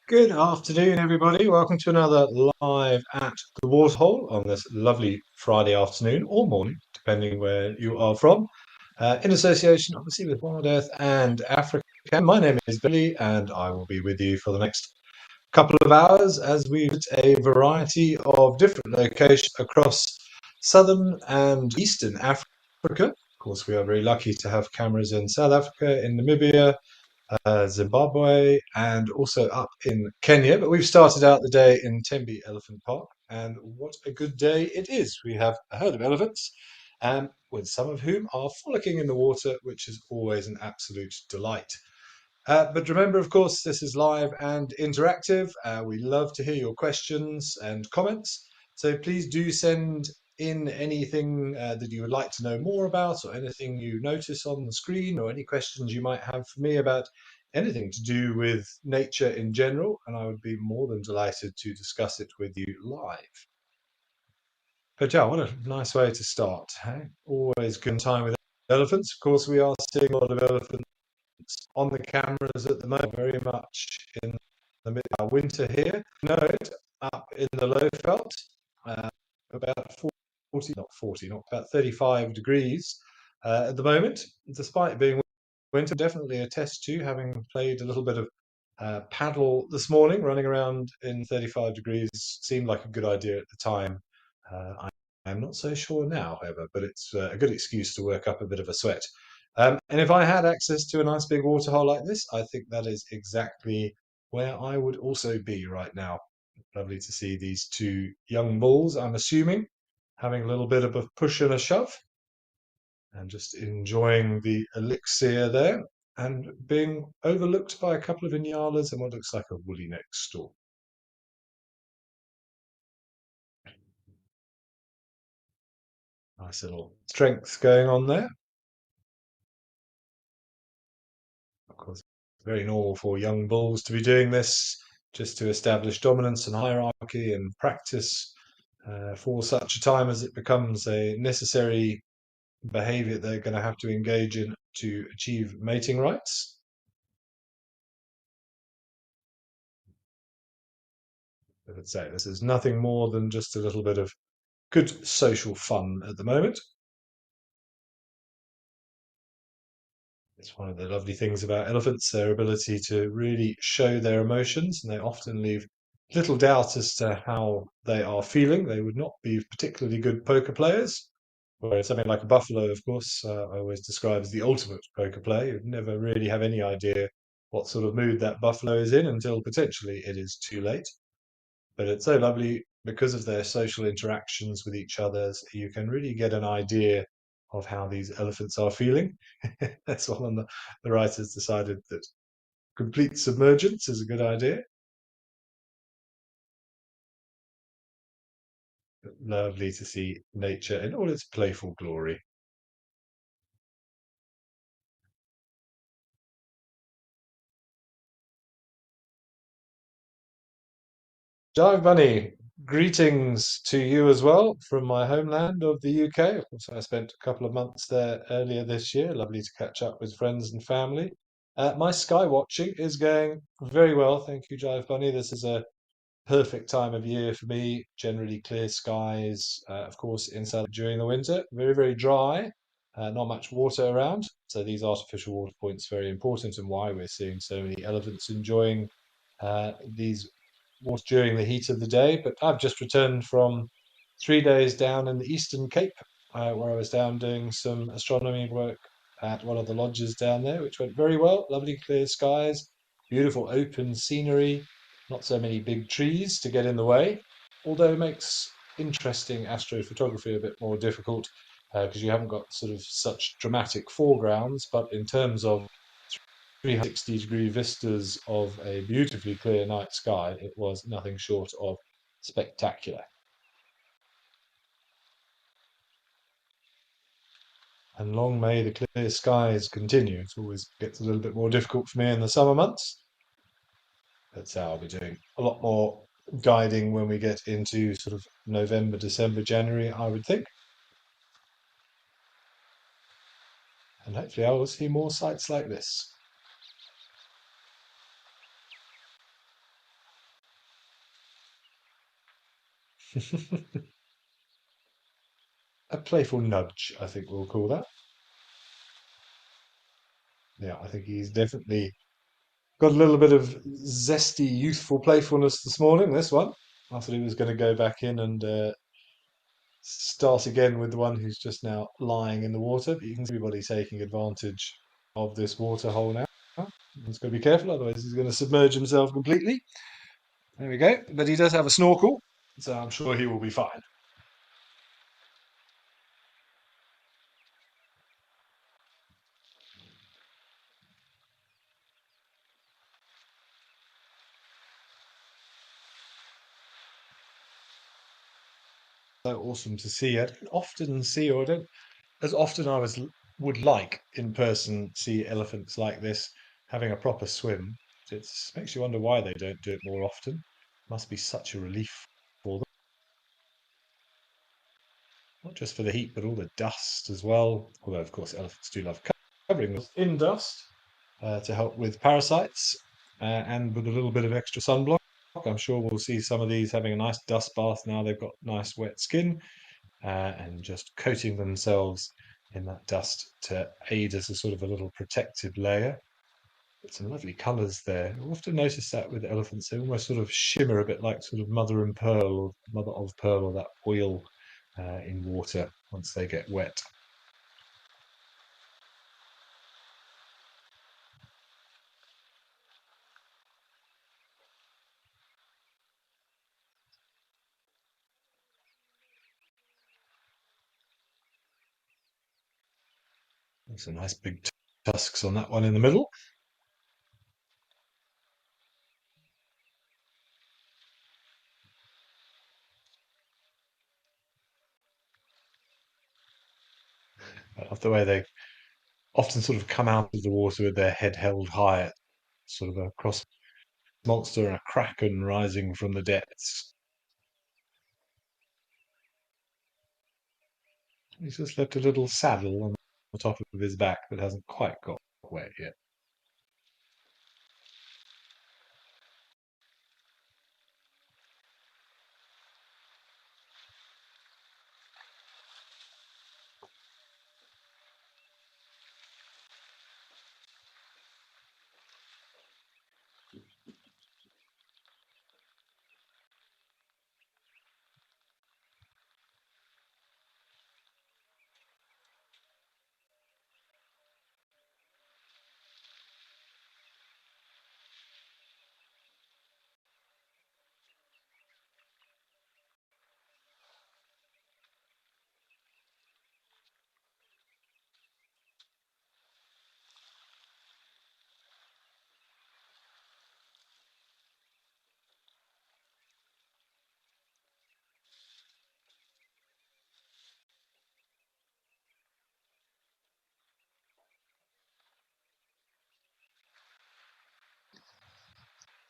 Good afternoon, everybody. Welcome to another live at the waterhole on this lovely Friday afternoon or morning, depending where you are from, in association, obviously, with Wild Earth and Africa. My name is Billy, and I will be with you for the next couple of hours as we visit a variety of different locations across southern and eastern Africa. Of course, we are very lucky to have cameras in South Africa, in Namibia, Zimbabwe, and also up in Kenya. But we've started out the day in Tembe Elephant Park, and what a good day it is. We have a herd of elephants, with some of whom are frolicking in the water, which is always an absolute delight. But remember, of course, this is live and interactive. We love to hear your questions and comments. So please do send in anything that you would like to know more about, or anything you notice on the screen, or any questions you might have for me about anything to do with nature in general. And I would be more than delighted to discuss it with you live. But yeah, what a nice way to start. Hey? Always good time with elephants. Of course, we are seeing a lot of elephants on the cameras at the moment, very much in the middle of winter here. No, up in the low felt, uh, about 40, not 40, not about 35 degrees at the moment, despite being winter. Definitely a test too, having played a little bit of paddle this morning, running around in 35 degrees seemed like a good idea at the time. I'm not so sure now, however, but it's a good excuse to work up a bit of a sweat. And if I had access to a nice big waterhole like this, I think that is exactly where I would also be right now. Lovely to see these two young bulls, I'm assuming, having a little bit of a push and a shove, and just enjoying the elixir there, and being overlooked by a couple of inyalas and what looks like a woolly neck stork. Nice little strength going on there. Of course, very normal for young bulls to be doing this, just to establish dominance and hierarchy and practice for such a time as it becomes a necessary behavior they're going to have to engage in to achieve mating rights. I would say this is nothing more than just a little bit of good social fun at the moment. It's one of the lovely things about elephants, their ability to really show their emotions, and they often leave little doubt as to how they are feeling. They would not be particularly good poker players, whereas something like a buffalo, of course, I always describe as the ultimate poker player. You'd never really have any idea what sort of mood that buffalo is in until potentially it is too late. But it's so lovely because of their social interactions with each other. You can really get an idea of how these elephants are feeling. That's one of the writers decided that complete submergence is a good idea. Lovely to see nature in all its playful glory. Jive Bunny, greetings to you as well from my homeland of the UK. Of course, I spent a couple of months there earlier this year. Lovely to catch up with friends and family. My sky watching is going very well, thank you, Jive Bunny. This is a perfect time of year for me. Generally clear skies, of course, inside during the winter. Very, very dry, not much water around. So these artificial water points very important, and why we're seeing so many elephants enjoying these water during the heat of the day. But I've just returned from 3 days down in the Eastern Cape, where I was down doing some astronomy work at one of the lodges down there, which went very well. Lovely clear skies, beautiful open scenery, not so many big trees to get in the way, although it makes interesting astrophotography a bit more difficult because you haven't got sort of such dramatic foregrounds. But in terms of 360-degree vistas of a beautifully clear night sky, it was nothing short of spectacular. And long may the clear skies continue. It always gets a little bit more difficult for me in the summer months. That's how I'll be doing a lot more guiding when we get into sort of November, December, January, I would think. And hopefully I will see more sites like this. A playful nudge, I think we'll call that. Yeah, I think he's definitely got a little bit of zesty, youthful playfulness this morning. This one, I thought he was going to go back in and start again with the one who's just now lying in the water. But you can see everybody taking advantage of this water hole now. He's got to be careful, otherwise he's going to submerge himself completely. There we go. But he does have a snorkel, so I'm sure he will be fine. So awesome to see. I don't often see, or I don't as often I would like in person see elephants like this having a proper swim. It makes you wonder why they don't do it more often. Must be such a relief for them, not just for the heat, but all the dust as well. Although, of course, elephants do love covering themselves in dust to help with parasites and with a little bit of extra sunblock. I'm sure we'll see some of these having a nice dust bath now they've got nice wet skin and just coating themselves in that dust to aid as a sort of a little protective layer. Some lovely colours there. I often notice that with elephants, they almost sort of shimmer a bit like sort of mother and pearl or mother of pearl or that oil in water once they get wet. Some nice big tusks on that one in the middle. I love the way they often sort of come out of the water with their head held high, sort of a cross monster and a kraken rising from the depths. He's just left a little saddle on the top of his back that hasn't quite got wet yet.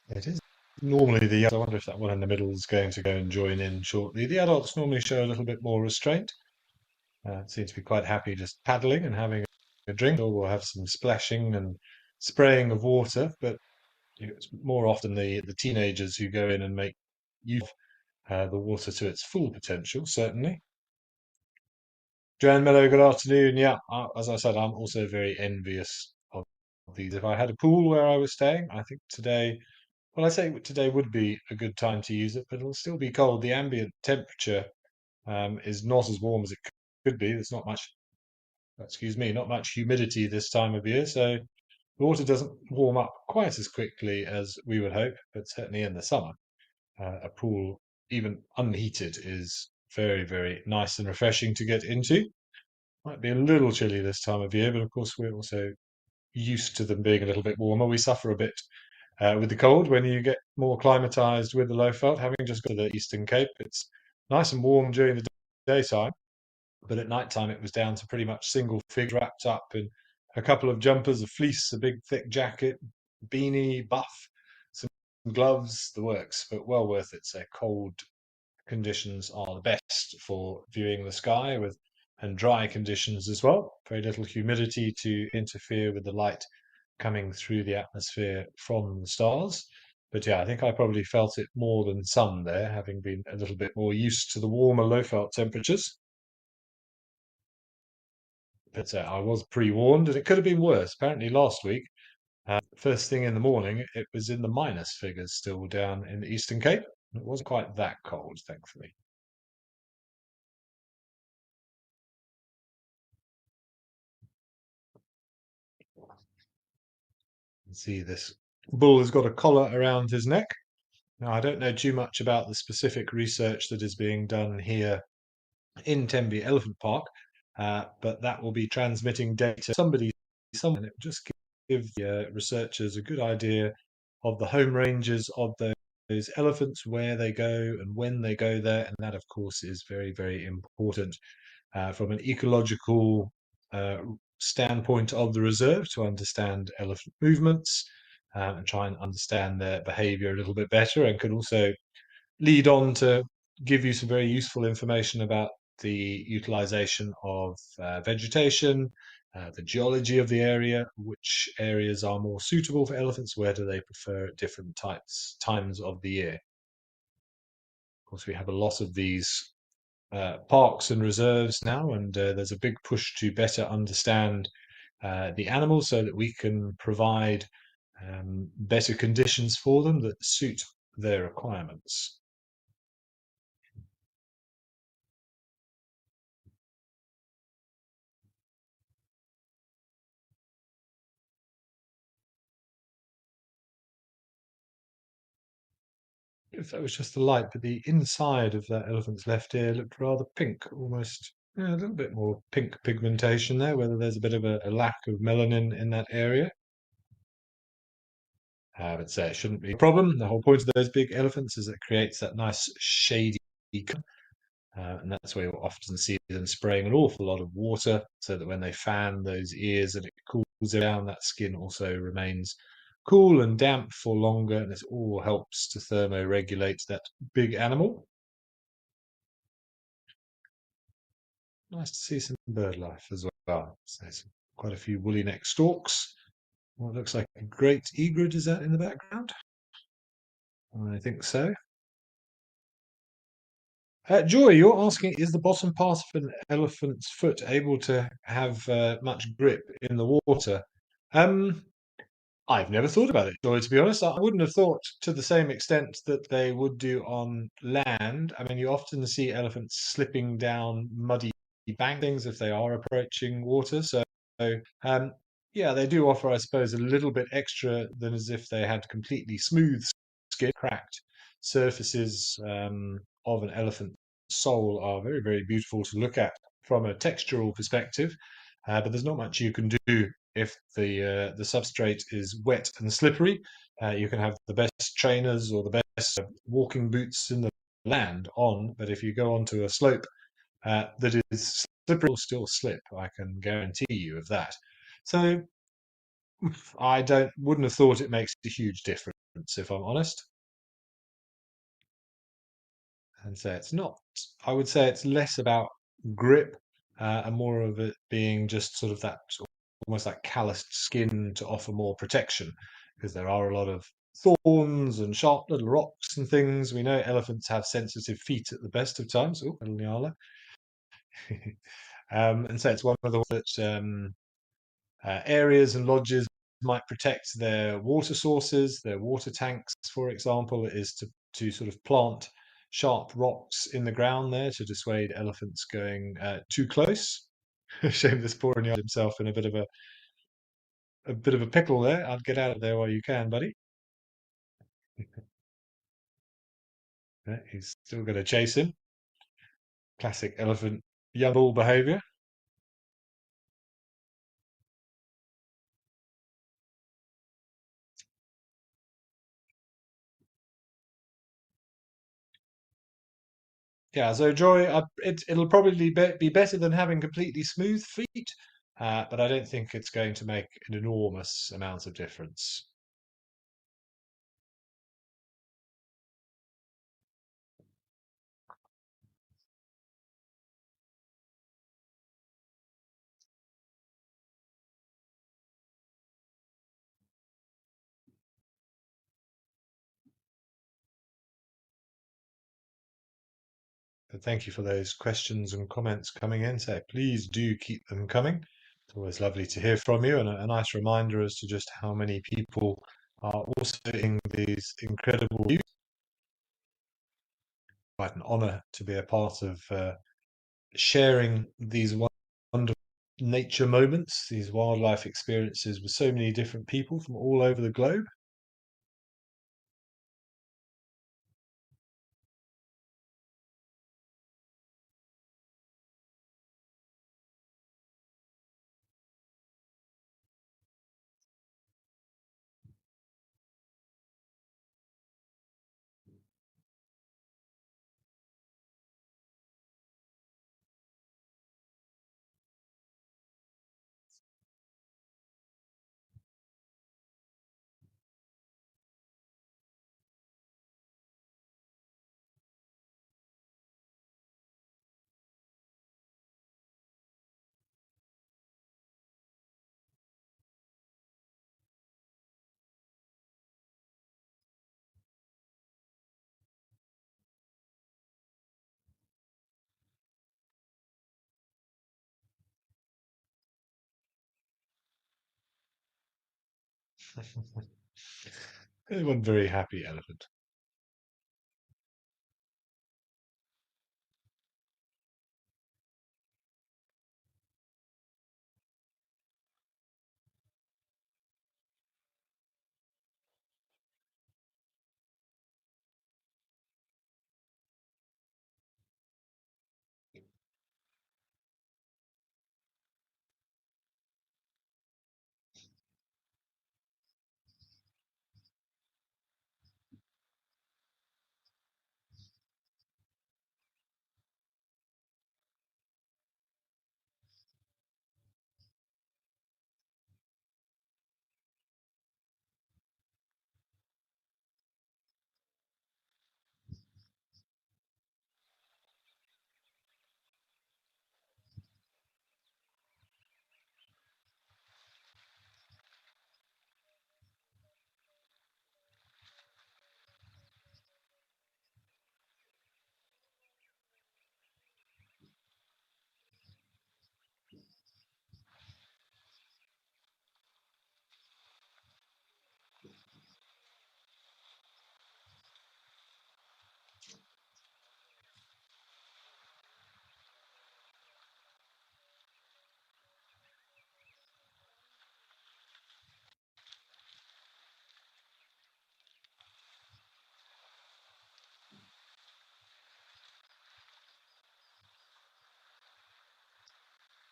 It is normally the I wonder if that one in the middle is going to go and join in shortly. The adults normally show a little bit more restraint. Seem to be quite happy just paddling and having a drink, or we'll have some splashing and spraying of water. But it's more often the teenagers who go in and make use of the water to its full potential, certainly. Joanne Mello, good afternoon. Yeah, as I said, I'm also very envious of these. If I had a pool where I was staying, I think today, well, I say today would be a good time to use it, but it'll still be cold. The ambient temperature is not as warm as it could be. There's not much, excuse me, not much humidity this time of year, so the water doesn't warm up quite as quickly as we would hope, but certainly in the summer, a pool, even unheated, is very, very nice and refreshing to get into. Might be a little chilly this time of year, but of course we're also used to them being a little bit warmer. We suffer a bit with the cold when you get more climatized with the low felt. Having just got to the Eastern Cape, it's nice and warm during the daytime, but at night time it was down to pretty much single figure wrapped up in a couple of jumpers, a fleece, a big thick jacket, beanie, buff, some gloves, the works, but well worth it. So cold conditions are the best for viewing the sky with and dry conditions as well. Very little humidity to interfere with the light coming through the atmosphere from the stars. But yeah, I think I probably felt it more than some there, having been a little bit more used to the warmer low felt temperatures. But I was pre-warned, and it could have been worse. Apparently, last week, first thing in the morning, it was in the minus figures still down in the Eastern Cape. It wasn't quite that cold, thankfully. You can see this bull has got a collar around his neck. Now, I don't know too much about the specific research that is being done here in Tembe Elephant Park, but that will be transmitting data. Someone, it will just give the researchers a good idea of the home ranges of those elephants, where they go and when they go there, and that, of course, is very, very important from an ecological uh, standpoint of the reserve to understand elephant movements and try and understand their behavior a little bit better, and could also lead on to give you some very useful information about the utilization of vegetation, the geology of the area, which areas are more suitable for elephants, where do they prefer at different times of the year. Of course, we have a lot of these parks and reserves now, and there's a big push to better understand the animals so that we can provide better conditions for them that suit their requirements. If that was just the light, but the inside of that elephant's left ear looked rather pink, almost a little bit more pink pigmentation there, whether there's a bit of a lack of melanin in that area. I would say it shouldn't be a problem. The whole point of those big elephants is it creates that nice shady color, and that's where you'll often see them spraying an awful lot of water so that when they fan those ears and it cools it down, that skin also remains cool and damp for longer, and this all helps to thermoregulate that big animal. Nice to see some bird life as well. So quite a few woolly neck storks. What looks like a great egret, is that in the background? I think so. Joy, you're asking, is the bottom part of an elephant's foot able to have much grip in the water? Um, I've never thought about it, Joy, to be honest. I wouldn't have thought to the same extent that they would do on land. I mean, you often see elephants slipping down muddy bank things if they are approaching water. So, um, yeah, they do offer, I suppose, a little bit extra than as if they had completely smooth skin. Cracked surfaces of an elephant sole are very, very beautiful to look at from a textural perspective, but there's not much you can do if the substrate is wet and slippery. You can have the best trainers or the best walking boots in the land on, but if you go onto a slope that is slippery, will still slip. I can guarantee you of that. So I don't wouldn't have thought it makes a huge difference, if I'm honest. And so it's not. I would say it's less about grip and more of it being just sort of that almost like calloused skin to offer more protection, because there are a lot of thorns and sharp little rocks and things. We know elephants have sensitive feet at the best of times. Oh, little Nyala. And so it's one of the ones that areas and lodges might protect their water sources, their water tanks, for example, is to sort of plant sharp rocks in the ground there to dissuade elephants going too close. Shame this poor Nyala himself in a bit of a pickle there. I'd get out of there while you can, buddy. Yeah, he's still going to chase him. Classic elephant young bull behavior. Yeah, so Joy, it'll probably be better than having completely smooth feet, but I don't think it's going to make an enormous amount of difference. Thank you for those questions and comments coming in. So please do keep them coming. It's always lovely to hear from you, and a nice reminder as to just how many people are also in these incredible views. Quite an honour to be a part of sharing these wonderful nature moments, these wildlife experiences with so many different people from all over the globe. One very happy elephant.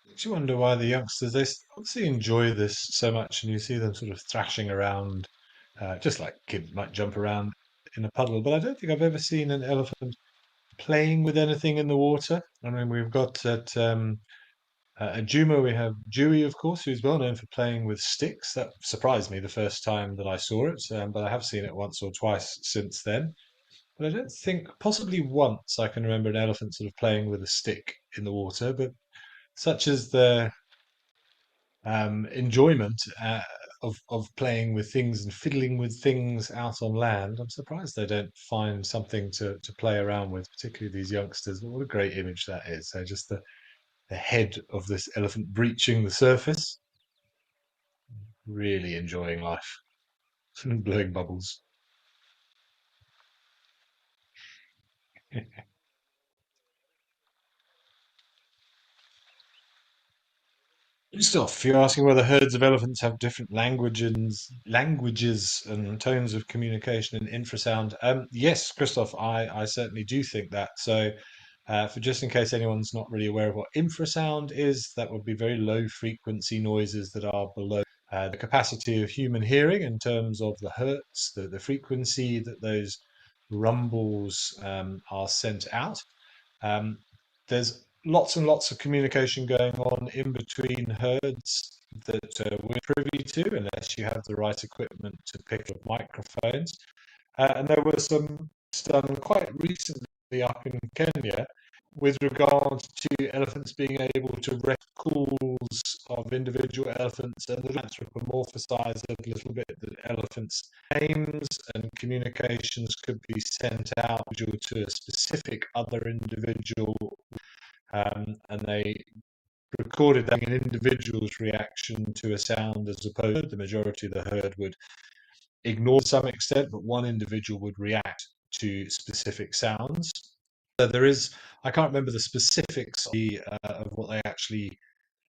Makes you wonder why the youngsters obviously enjoy this so much, and you see them sort of thrashing around, just like kids might jump around in a puddle. But I don't think I've ever seen an elephant playing with anything in the water. I mean, we've got at Juma we have Dewey, of course, who's well known for playing with sticks. That surprised me the first time that I saw it, but I have seen it once or twice since then. But I don't think, possibly once, I can remember an elephant sort of playing with a stick in the water. But such as their enjoyment of playing with things and fiddling with things out on land, I'm surprised they don't find something to play around with, particularly these youngsters. But what a great image that is. So just the head of this elephant breaching the surface, really enjoying life and blowing bubbles. Just off, you're asking whether herds of elephants have different languages and tones of communication and infrasound. Yes, Christoph, I certainly do think that. So, for just in case anyone's not really aware of what infrasound is, that would be very low frequency noises that are below the capacity of human hearing in terms of the hertz, the frequency that those rumbles are sent out. Um, there's lots and lots of communication going on in between herds that we're privy to, unless you have the right equipment to pick up microphones. And there were some done quite recently up in Kenya, with regard to elephants being able to record calls of individual elephants, and the anthropomorphize a little bit that elephants' names and communications could be sent out to a specific other individual, and they recorded that an individual's reaction to a sound as opposed to the majority of the herd would ignore to some extent, but one individual would react to specific sounds. So there is, I can't remember the specifics of what they actually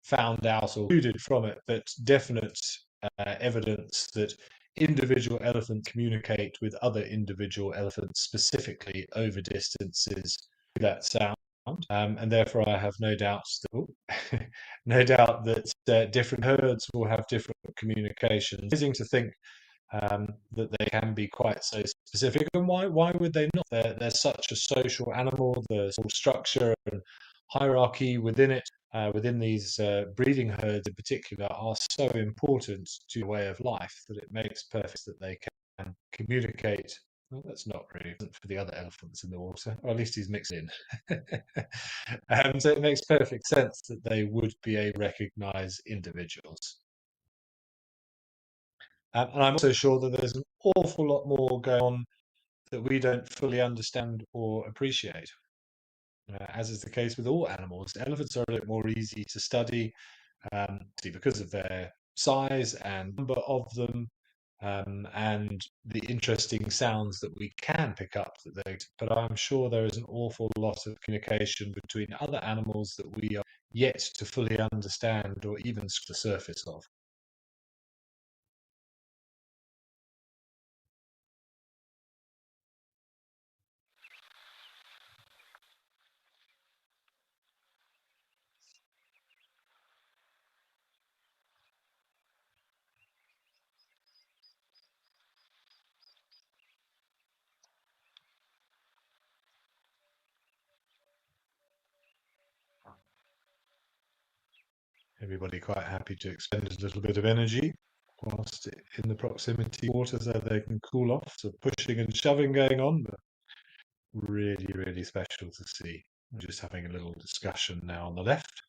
found out or concluded from it, but definite evidence that individual elephants communicate with other individual elephants specifically over distances with that sound. And therefore, I have no doubts that, no doubt that different herds will have different communications. It's amazing to think that they can be quite so specific. And why would they not? They're such a social animal. The sort of structure and hierarchy within it, within these breeding herds in particular, are so important to the way of life that it makes perfect that they can communicate. Well, that's not really for the other elephants in the water, or at least he's mixed in. So it makes perfect sense that they would be able to recognize individuals. And I'm also sure that there's an awful lot more going on that we don't fully understand or appreciate, as is the case with all animals. Elephants are a bit more easy to study because of their size and number of them, and the interesting sounds that we can pick up. But I'm sure there is an awful lot of communication between other animals that we are yet to fully understand or even scratch the surface of. Everybody quite happy to expend a little bit of energy whilst in the proximity of water so they can cool off. So pushing and shoving going on, but really, really special to see. We're just having a little discussion now on the left.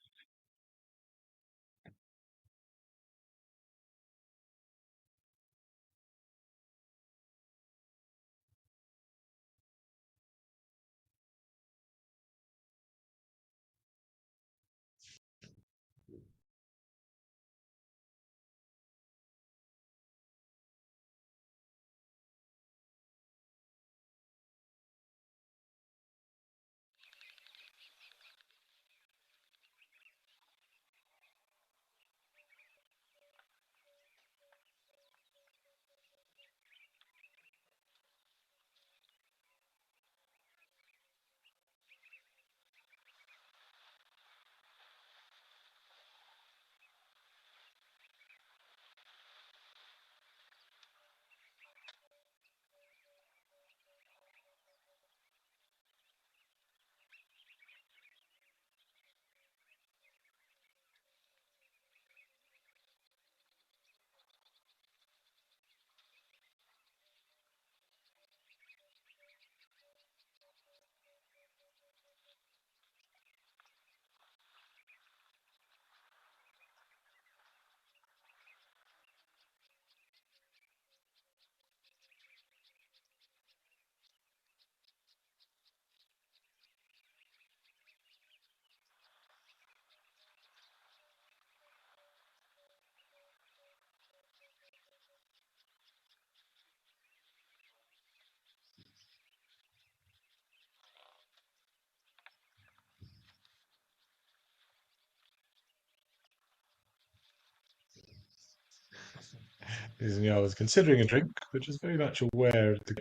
I was considering a drink, but just very much aware of the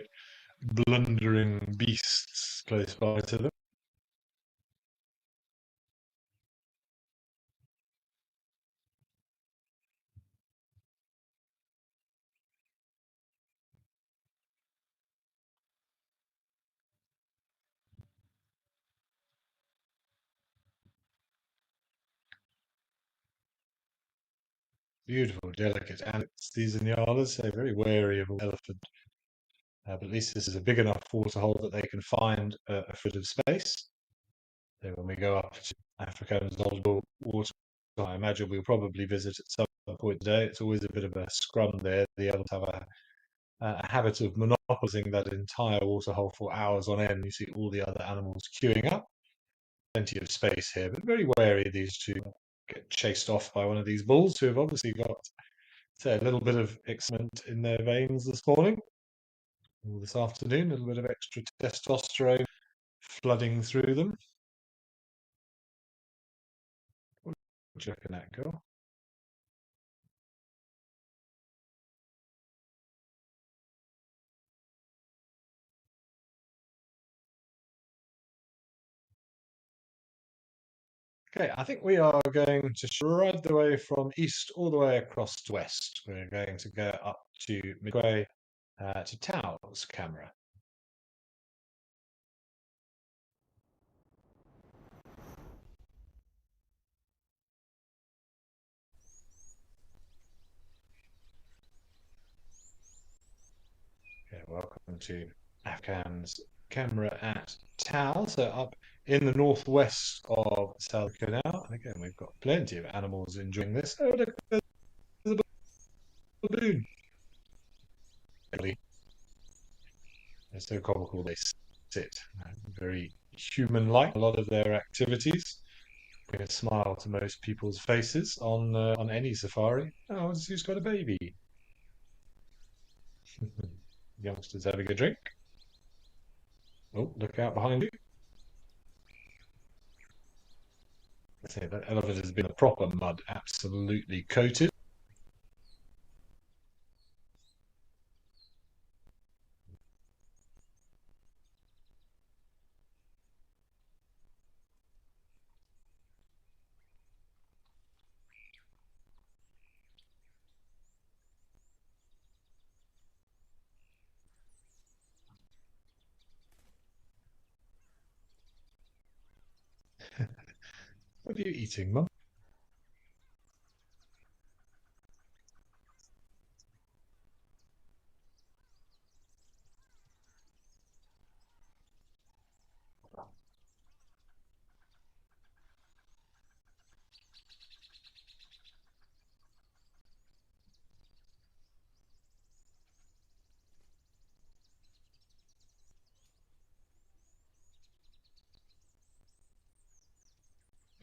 blundering beasts close by to them. Beautiful, delicate ants, these Nyalas. They're very wary of an elephant. But at least this is a big enough waterhole that they can find a foot of space. So when we go up to Africa and Zoldo water, I imagine we'll probably visit at some point today. It's always a bit of a scrum there. The others have a habit of monopolizing that entire waterhole for hours on end. You see all the other animals queuing up. Plenty of space here, but very wary these two get chased off by one of these bulls who have obviously got, say, a little bit of excitement in their veins this morning or this afternoon, a little bit of extra testosterone flooding through them. What do you reckon that girl? Okay, I think we are going to shred the way from east all the way across to west. We're going to go up to midway to Tao's camera. Okay, welcome to Afghan's camera at Tao. So up in the northwest of South Africa now. And again, we've got plenty of animals enjoying this. Oh, look, there's a baboon. They're so comical. They sit very human-like. A lot of their activities bring a smile to most people's faces on any safari. Oh, who's got a baby? Youngsters having a drink. Oh, look out behind you. I say that elephant has been a proper mud, absolutely coated. What are you eating, Mum?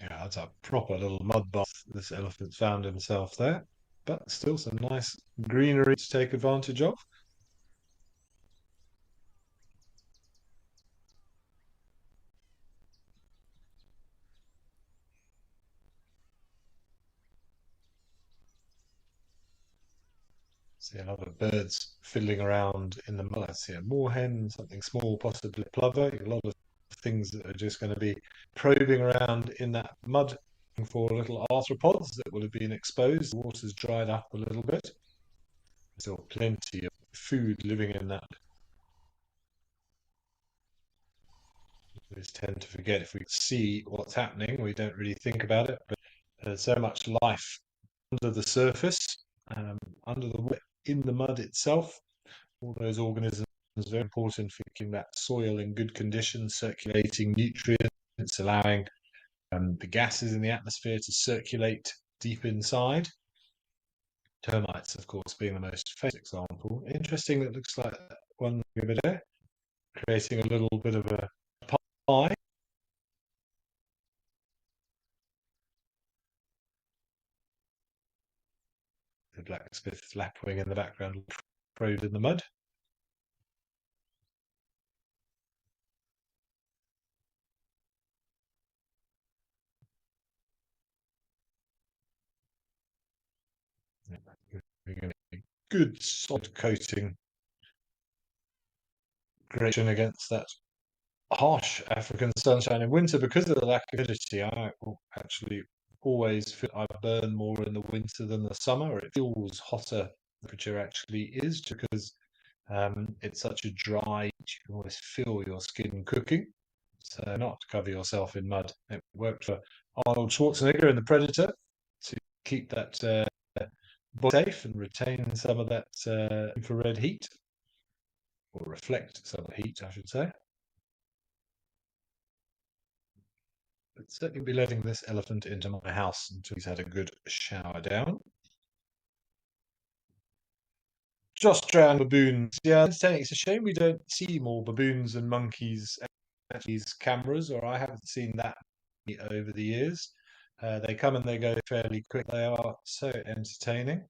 Yeah, that's a proper little mud bath this elephant's found himself there. But still some nice greenery to take advantage of. See a lot of birds fiddling around in the mud. I see a moorhen, something small, possibly a plover. A lot of things that are just going to be probing around in that mud for little arthropods that will have been exposed. The water's dried up a little bit. Still plenty of food living in that. We just tend to forget if we see what's happening, we don't really think about it. But there's so much life under the surface, um, under the in the mud itself. All those organisms are very important for keeping that soil in good condition, circulating nutrients, allowing the gases in the atmosphere to circulate deep inside. Termites, of course, being the most famous example. Interesting that looks like that one over there, creating a little bit of a pie. The blacksmith lapwing in the background, probed in the mud. We're going to good solid coating, great against that harsh African sunshine in winter because of the lack of humidity. I will actually always feel I burn more in the winter than the summer. It feels hotter. The temperature actually is because it's such a dry. You can always feel your skin cooking. So not cover yourself in mud. It worked for Arnold Schwarzenegger in The Predator to keep that body safe and retain some of that infrared heat, or reflect some of the heat, I should say. I'd certainly be letting this elephant into my house until he's had a good shower down. Just drowned baboons. Yeah, it's a shame we don't see more baboons and monkeys at these cameras, or I haven't seen that many over the years. They come and they go fairly quick. They are so entertaining.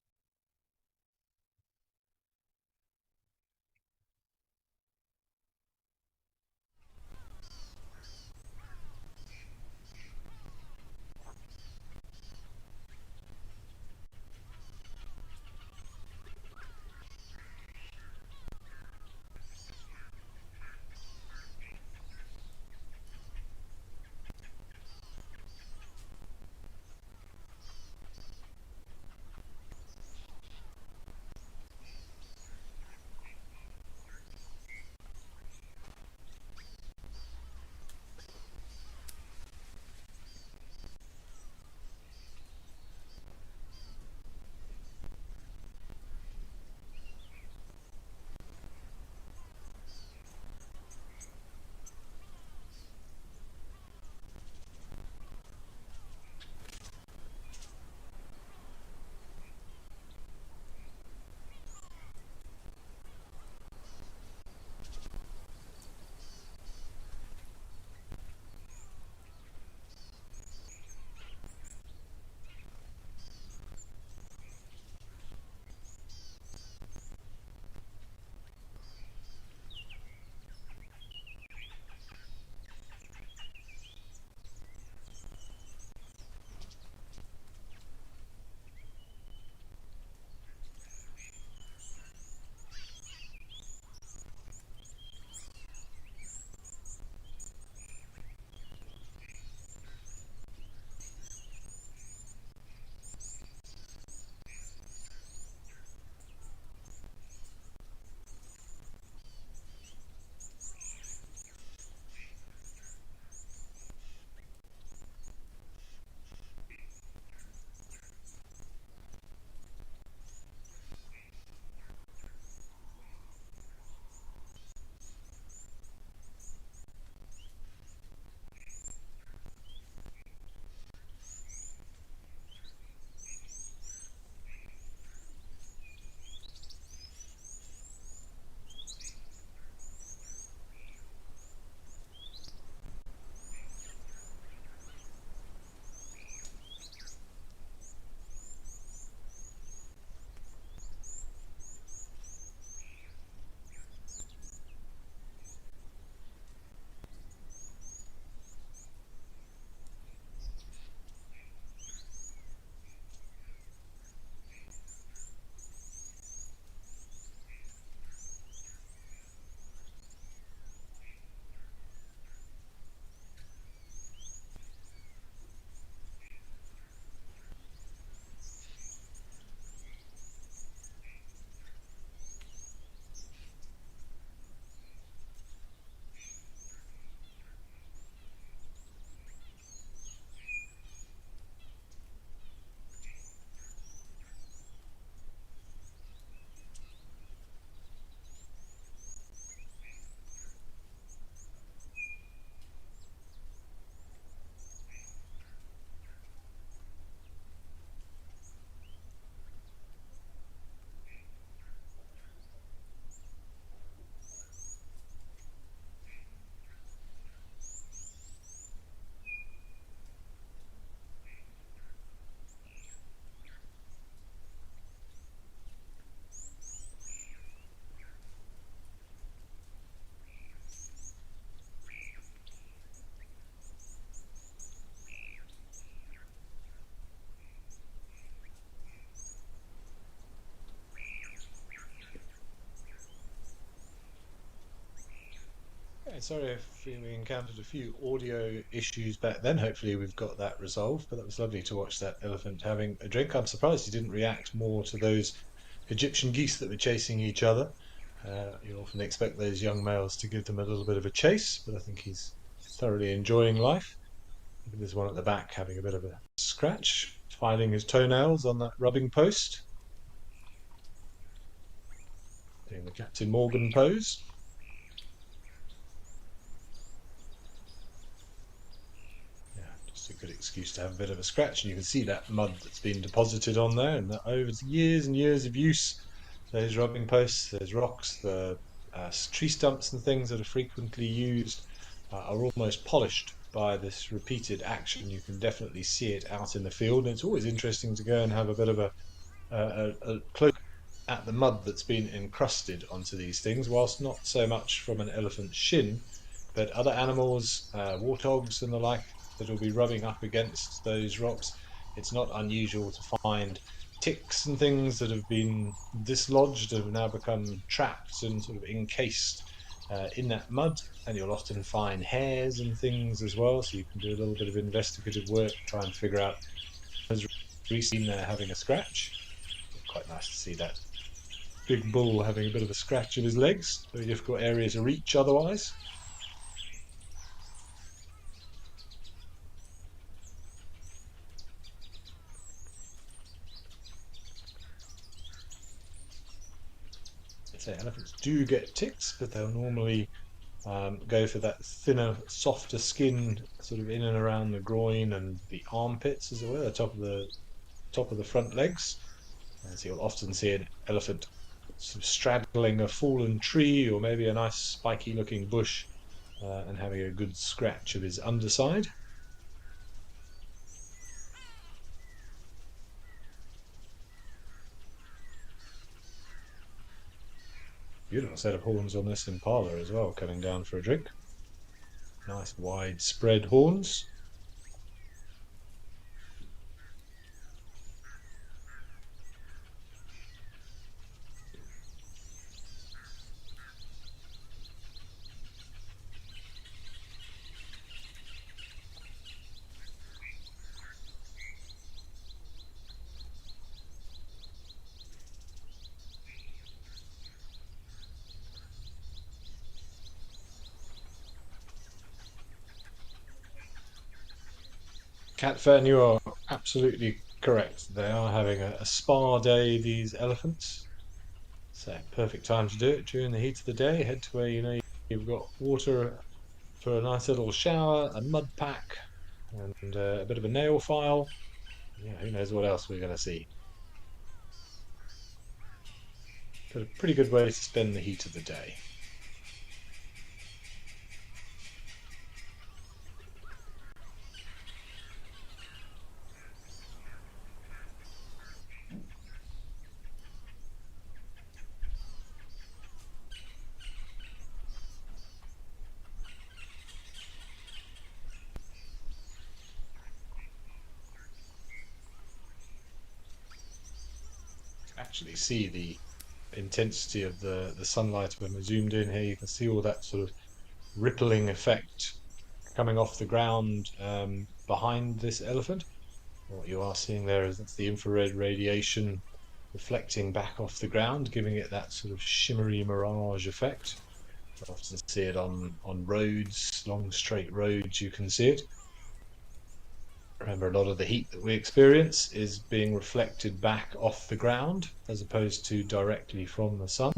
Yeah, sorry if we encountered a few audio issues back then. Hopefully, we've got that resolved. But that was lovely to watch that elephant having a drink. I'm surprised he didn't react more to those Egyptian geese that were chasing each other. You often expect those young males to give them a little bit of a chase, but I think he's thoroughly enjoying life. There's one at the back having a bit of a scratch, filing his toenails on that rubbing post, doing the Captain Morgan pose. Yeah, just a good excuse to have a bit of a scratch. And you can see that mud that's been deposited on there, and that over the years and years of use, those rubbing posts, those rocks, the tree stumps and things that are frequently used are almost polished by this repeated action. You can definitely see it out in the field, and it's always interesting to go and have a bit of a close at the mud that's been encrusted onto these things, whilst not so much from an elephant's shin, but other animals, warthogs and the like, that will be rubbing up against those rocks. It's not unusual to find ticks and things that have been dislodged, have now become trapped and sort of encased in that mud. And you'll often find hairs and things as well, so you can do a little bit of investigative work, try and figure out who's recently there having a scratch. Quite nice to see that big bull having a bit of a scratch of his legs. Very difficult area to reach otherwise. I'd say elephants do get ticks, but they'll normally go for that thinner, softer skin, sort of in and around the groin and the armpits as well, the top of the front legs. And so you'll often see an elephant sort of straddling a fallen tree or maybe a nice spiky looking bush and having a good scratch of his underside. Beautiful set of horns on this impala as well, coming down for a drink. Nice wide spread horns. Catfern, you are absolutely correct. They are having a spa day, these elephants. So perfect time to do it during the heat of the day. Head to where you know you've got water for a nice little shower, a mud pack, and a bit of a nail file. Yeah, who knows what else we're going to see. But a pretty good way to spend the heat of the day. Actually see the intensity of the sunlight when we're zoomed in here. You can see all that sort of rippling effect coming off the ground behind this elephant. What you are seeing there is that's the infrared radiation reflecting back off the ground, giving it that sort of shimmery mirage effect. You often see it on roads, long straight roads, you can see it. Remember, a lot of the heat that we experience is being reflected back off the ground as opposed to directly from the sun.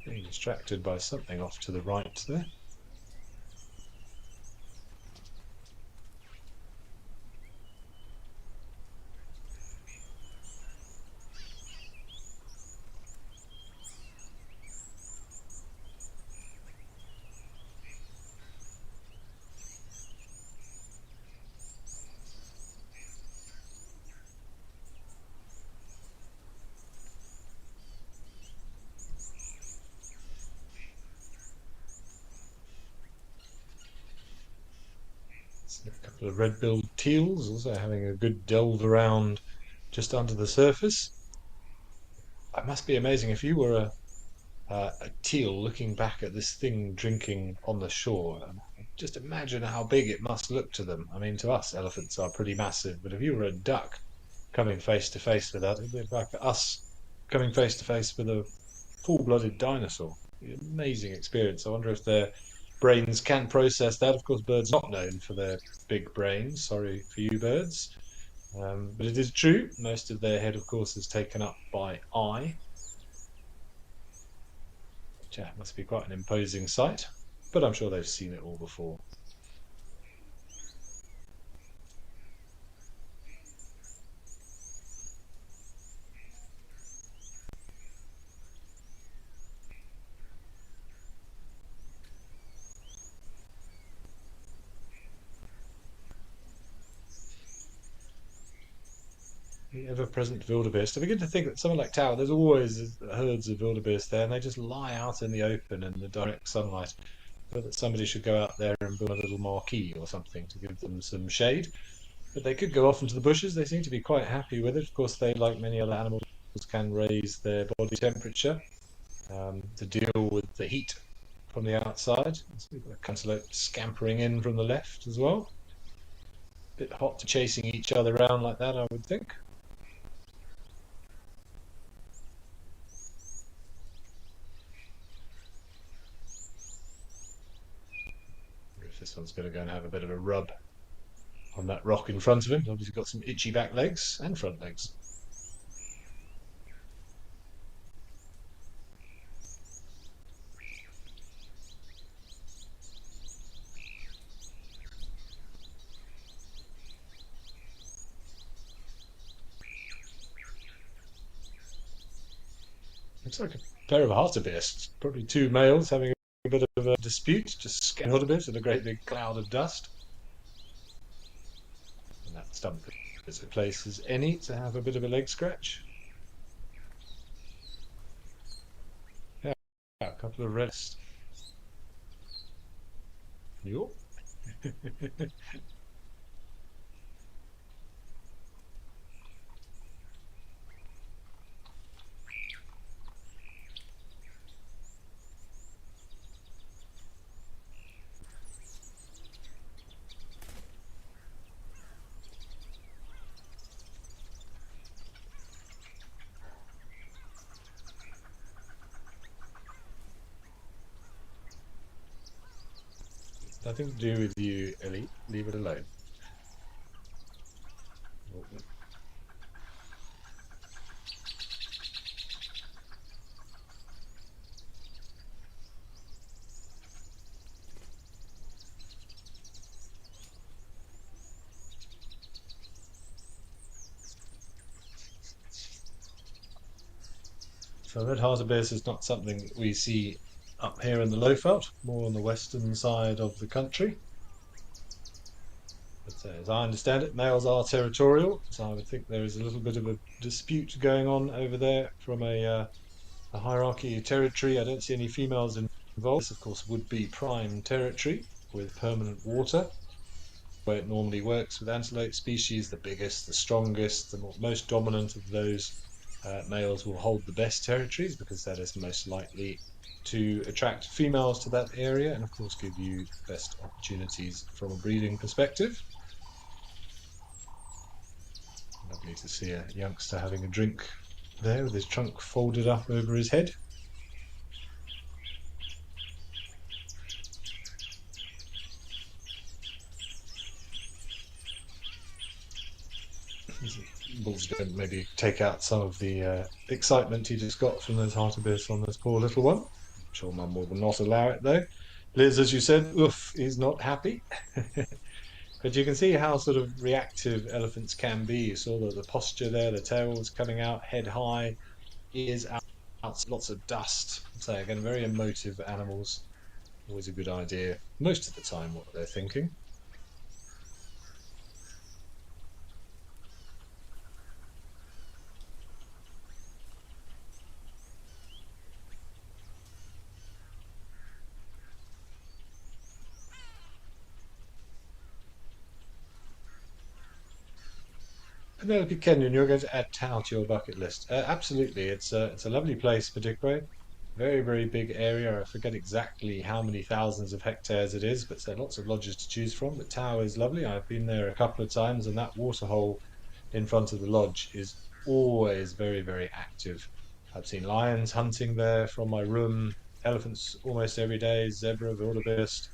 Being distracted by something off to the right there. A couple of red-billed teals also having a good delve around just under the surface. It must be amazing if you were a teal looking back at this thing drinking on the shore. Just imagine how big it must look to them. I mean, to us, elephants are pretty massive, but if you were a duck coming face to face with that, it'd be like us coming face to face with a full-blooded dinosaur. Amazing experience. I wonder if their brains can process that. Of course, birds are not known for their big brains. Sorry for you, birds. But it is true, most of their head, of course, is taken up by eye. Which, yeah, must be quite an imposing sight, but I'm sure they've seen it all before. The ever-present wildebeest. I begin to think that somewhere like Tower, there's always herds of wildebeest there, and they just lie out in the open in the direct sunlight. But that somebody should go out there and build a little marquee or something to give them some shade. But they could go off into the bushes. They seem to be quite happy with it. Of course, they, like many other animals, can raise their body temperature to deal with the heat from the outside. So we've got a cantaloupe scampering in from the left as well. Bit hot to chasing each other around like that, I would think. If this one's going to go and have a bit of a rub on that rock in front of him. He's obviously got some itchy back legs and front legs. Looks like a pair of hartebeests, probably two males having a bit of a dispute, just scattered a bit in a great big cloud of dust. And that stump is a place as any to have a bit of a leg scratch. Yeah, a couple of reds. Yo. Nothing to do with you, Ellie. Leave it alone. So red hartebeest is not something we see up here in the Lowveld, more on the western side of the country. But as I understand it, males are territorial, so I would think there is a little bit of a dispute going on over there from a hierarchy of territory. I don't see any females involved. This, of course, would be prime territory with permanent water, where it normally works with antelope species. The biggest, the strongest, the most dominant of those males will hold the best territories because that is most likely to attract females to that area and, of course, give you best opportunities from a breeding perspective. Lovely to see a youngster having a drink there with his trunk folded up over his head. Bulls going to maybe take out some of the excitement he just got from those hartebeests on this poor little one. I'm sure Mum will not allow it though. Liz, as you said, oof, he's not happy. But you can see how sort of reactive elephants can be. You saw the posture there, the tails coming out head high, ears out, lots of dust. So again, very emotive animals. Always a good idea, most of the time, what they're thinking. Penelope Kenyon, you're going to add Tau to your bucket list. Absolutely, it's a lovely place, Padikwe. Very, very big area. I forget exactly how many thousands of hectares it is, but there are lots of lodges to choose from. But Tau is lovely. I've been there a couple of times, and that waterhole in front of the lodge is always very, very active. I've seen lions hunting there from my room, elephants almost every day, zebra, wildebeest,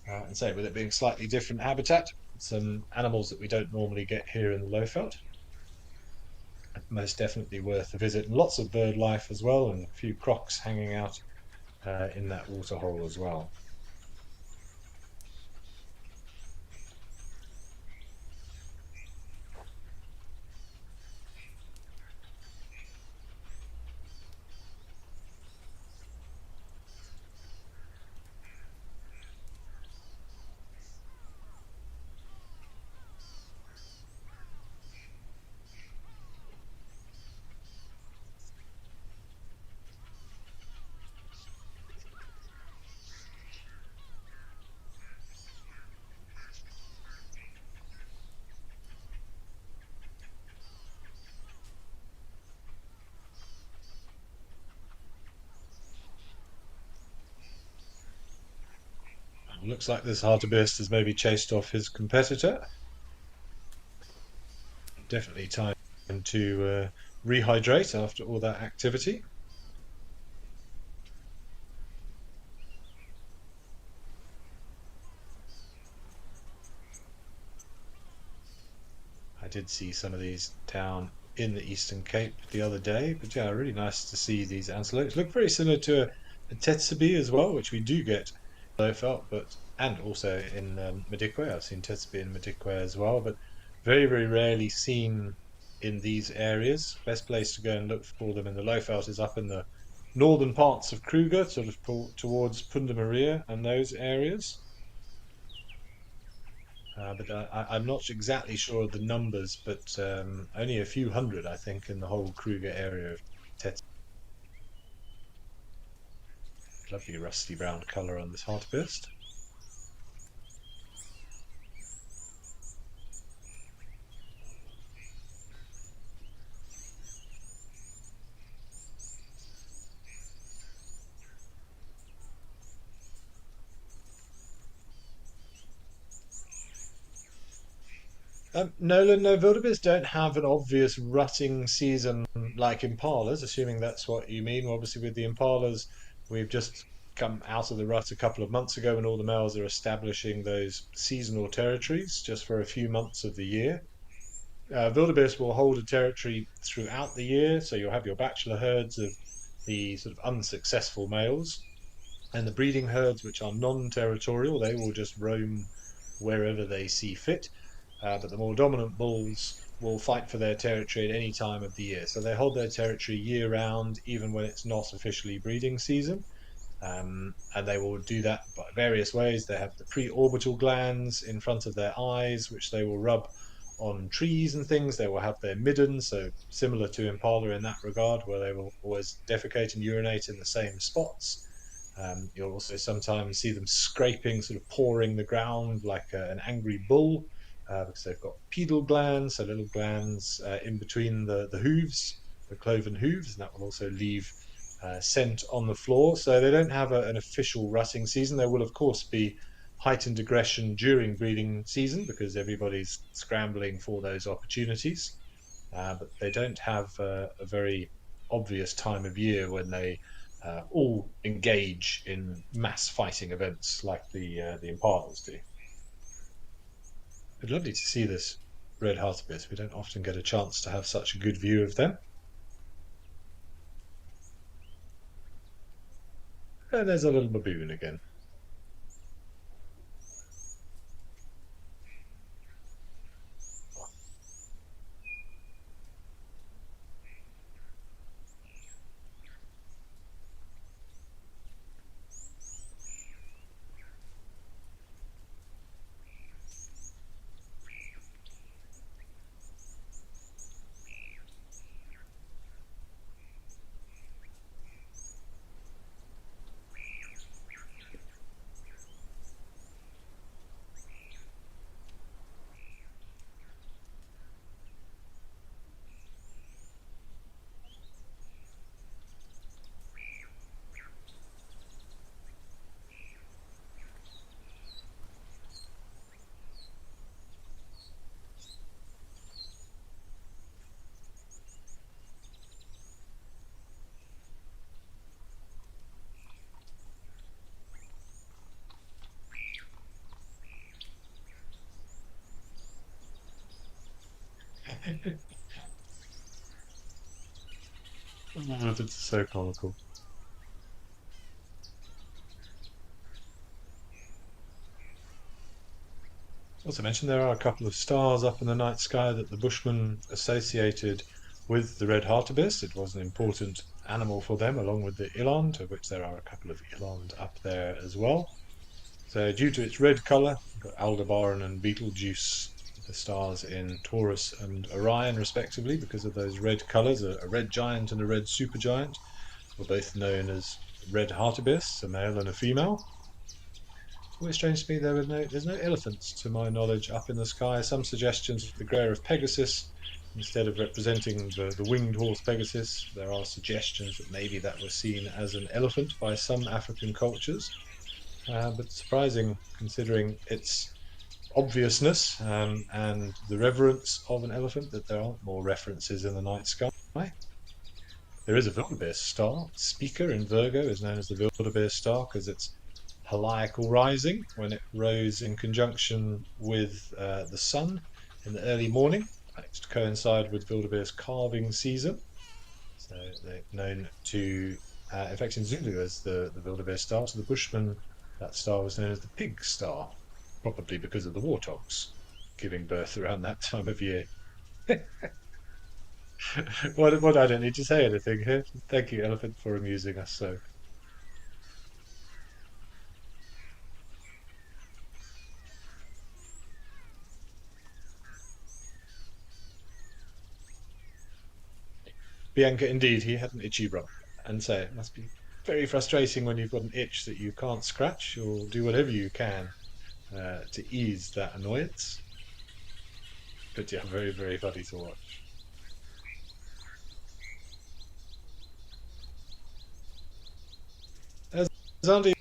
and say with it being slightly different habitat, some animals that we don't normally get here in the Lowveld. Most definitely worth a visit. And lots of bird life as well, and a few crocs hanging out in that waterhole as well. Looks like this hartebeest has maybe chased off his competitor. Definitely time to rehydrate after all that activity. I did see some of these down in the Eastern Cape the other day, but yeah, really nice to see these antelopes. Look very similar to a tsetse as well, which we do get I felt, but and also in Madikwe. I've seen tsetse in Madikwe as well, but very, very rarely seen in these areas. Best place to go and look for them in the Lowveld is up in the northern parts of Kruger, sort of towards Punda Maria and those areas. But I'm not exactly sure of the numbers, but only a few hundred, I think, in the whole Kruger area of Tet. Lovely rusty brown colour on this hartebeest. Nolan, no, wildebeest don't have an obvious rutting season like impalas, assuming that's what you mean. Obviously, with the impalas, we've just come out of the rut a couple of months ago, and all the males are establishing those seasonal territories just for a few months of the year. Wildebeest will hold a territory throughout the year, so you'll have your bachelor herds of the sort of unsuccessful males, and the breeding herds, which are non-territorial, they will just roam wherever they see fit. But the more dominant bulls will fight for their territory at any time of the year. So they hold their territory year round, even when it's not officially breeding season. And they will do that by various ways. They have the pre-orbital glands in front of their eyes, which they will rub on trees and things. They will have their midden, so similar to impala in that regard, where they will always defecate and urinate in the same spots. You'll also sometimes see them scraping, sort of pawing the ground like an angry bull, because they've got pedal glands, so little glands in between the hooves, the cloven hooves, and that will also leave scent on the floor. So they don't have an official rutting season. There will, of course, be heightened aggression during breeding season because everybody's scrambling for those opportunities. But they don't have a very obvious time of year when they all engage in mass fighting events like the impalas do. It's lovely to see this red hartebeest. We don't often get a chance to have such a good view of them. And there's a little baboon again. It's so comical. Also mentioned there are a couple of stars up in the night sky that the Bushmen associated with the red hartebeest. It was an important animal for them, along with the eland, of which there are a couple of eland up there as well. So, due to its red colour, you've got Aldebaran and Betelgeuse, the stars in Taurus and Orion, respectively, because of those red colours. A red giant and a red supergiant were both known as red hartebeests, a male and a female. It's always strange to me there's no elephants to my knowledge up in the sky. Some suggestions of the glare of Pegasus, instead of representing the winged horse Pegasus, there are suggestions that maybe that was seen as an elephant by some African cultures. But surprising considering its obviousness and the reverence of an elephant that there aren't more references in the night sky. There is a wildebeest star. Speaker in Virgo is known as the wildebeest star because its heliacal rising when it rose in conjunction with the sun in the early morning. Likes to coincide with wildebeest calving season. So they're known to, in fact, in Zulu as the wildebeest star. To the Bushmen, that star was known as the pig star, probably because of the warthogs giving birth around that time of year. What I don't need to say anything here. Thank you, Elephant, for amusing us so. Bianca, indeed, he had an itchy rump, and so it must be very frustrating when you've got an itch that you can't scratch. You'll do whatever you can to ease that annoyance. But yeah, very, very funny to watch. There's Andy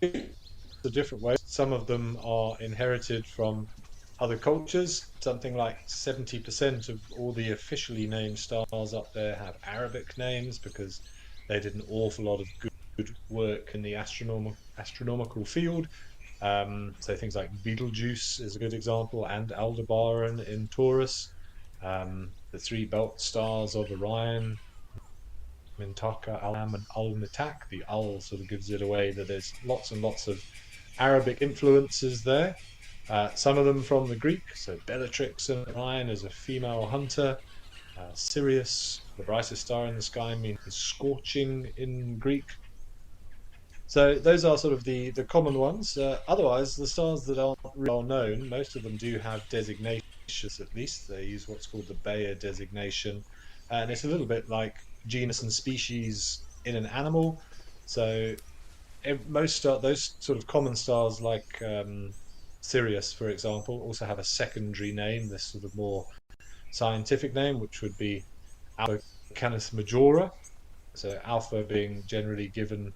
the different ways. Some of them are inherited from other cultures. Something like 70% of all the officially named stars up there have Arabic names because they did an awful lot of good work in the astronomical field. So things like Betelgeuse is a good example, and Aldebaran in Taurus. The three belt stars of Orion, Mintaka, Alam, and Al-Nitak. The Al sort of gives it away that there's lots and lots of Arabic influences there. Some of them from the Greek. So Bellatrix in Orion is a female hunter. Sirius, the brightest star in the sky, means scorching in Greek. So those are sort of the common ones. Otherwise, the stars that aren't really well known, most of them do have designations at least. They use what's called the Bayer designation, and it's a little bit like genus and species in an animal. So those sort of common stars like Sirius, for example, also have a secondary name, this sort of more scientific name, which would be Alpha Canis Majora. So Alpha being generally given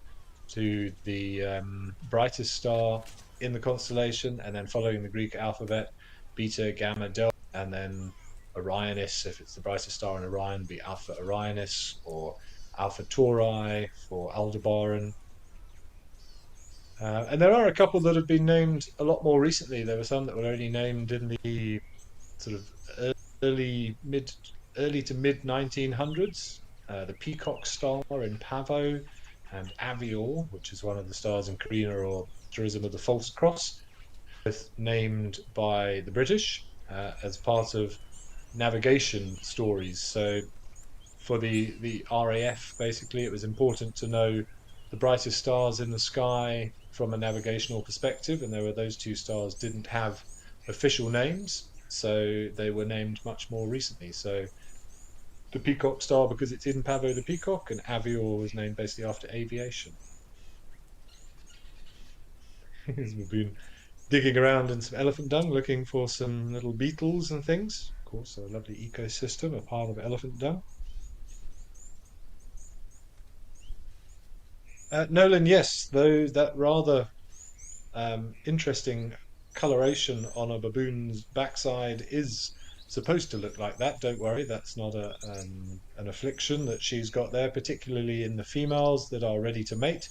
to the brightest star in the constellation, and then following the Greek alphabet, Beta, Gamma, Delta, and then Orionis, if it's the brightest star in Orion, be Alpha Orionis or Alpha Tauri for Aldebaran. And there are a couple that have been named a lot more recently. There were some that were only named in the sort of early mid early to mid 1900s. The Peacock Star in Pavo and Avior, which is one of the stars in Carina or Tourism of the False Cross, both named by the British as part of navigation stories. So for the RAF, basically, it was important to know the brightest stars in the sky from a navigational perspective, and there were those two stars didn't have official names, so they were named much more recently. So the Peacock Star because it's in Pavo the Peacock, and Avior was named basically after aviation. We've been digging around in some elephant dung looking for some little beetles and things. Of course, a lovely ecosystem, a pile of elephant dung. Nolan, yes, though that rather interesting coloration on a baboon's backside is supposed to look like that. Don't worry, that's not an affliction that she's got there, particularly in the females that are ready to mate.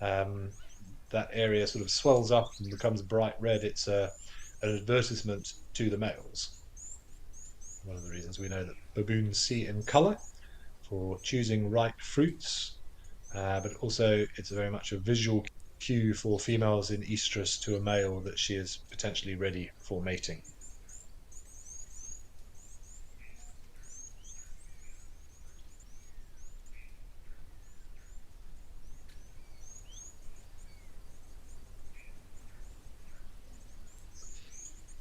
Um, that area sort of swells up and becomes bright red. It's an advertisement to the males. One of the reasons we know that baboons see in colour for choosing ripe fruits, but also it's very much a visual cue for females in estrus to a male that she is potentially ready for mating.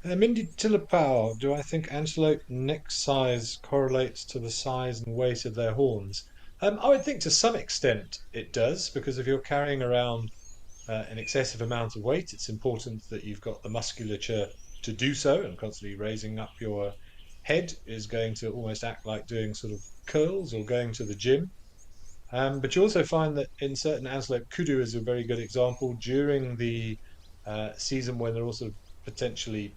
Mindy Tillipau, do I think antelope neck size correlates to the size and weight of their horns? I would think to some extent it does, because if you're carrying around an excessive amount of weight, it's important that you've got the musculature to do so, and constantly raising up your head is going to almost act like doing sort of curls or going to the gym. But you also find that in certain antelope, kudu is a very good example during the season when they're also potentially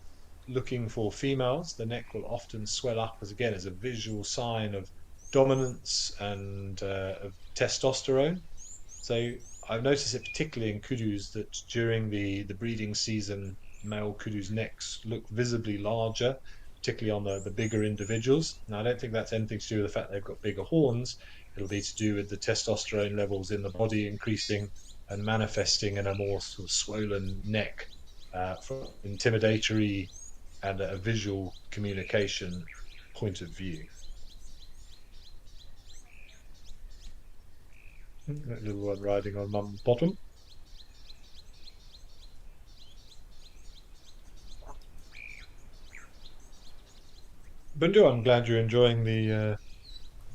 looking for females. The neck will often swell up as again as a visual sign of dominance and of testosterone. So I've noticed it particularly in kudus that during the breeding season, male kudus' necks look visibly larger, particularly on the bigger individuals. Now, I don't think that's anything to do with the fact they've got bigger horns. It'll be to do with the testosterone levels in the body increasing and manifesting in a more sort of swollen neck from intimidatory and a visual communication point of view. That little one riding on mum's bottom. Bundu, I'm glad you're enjoying the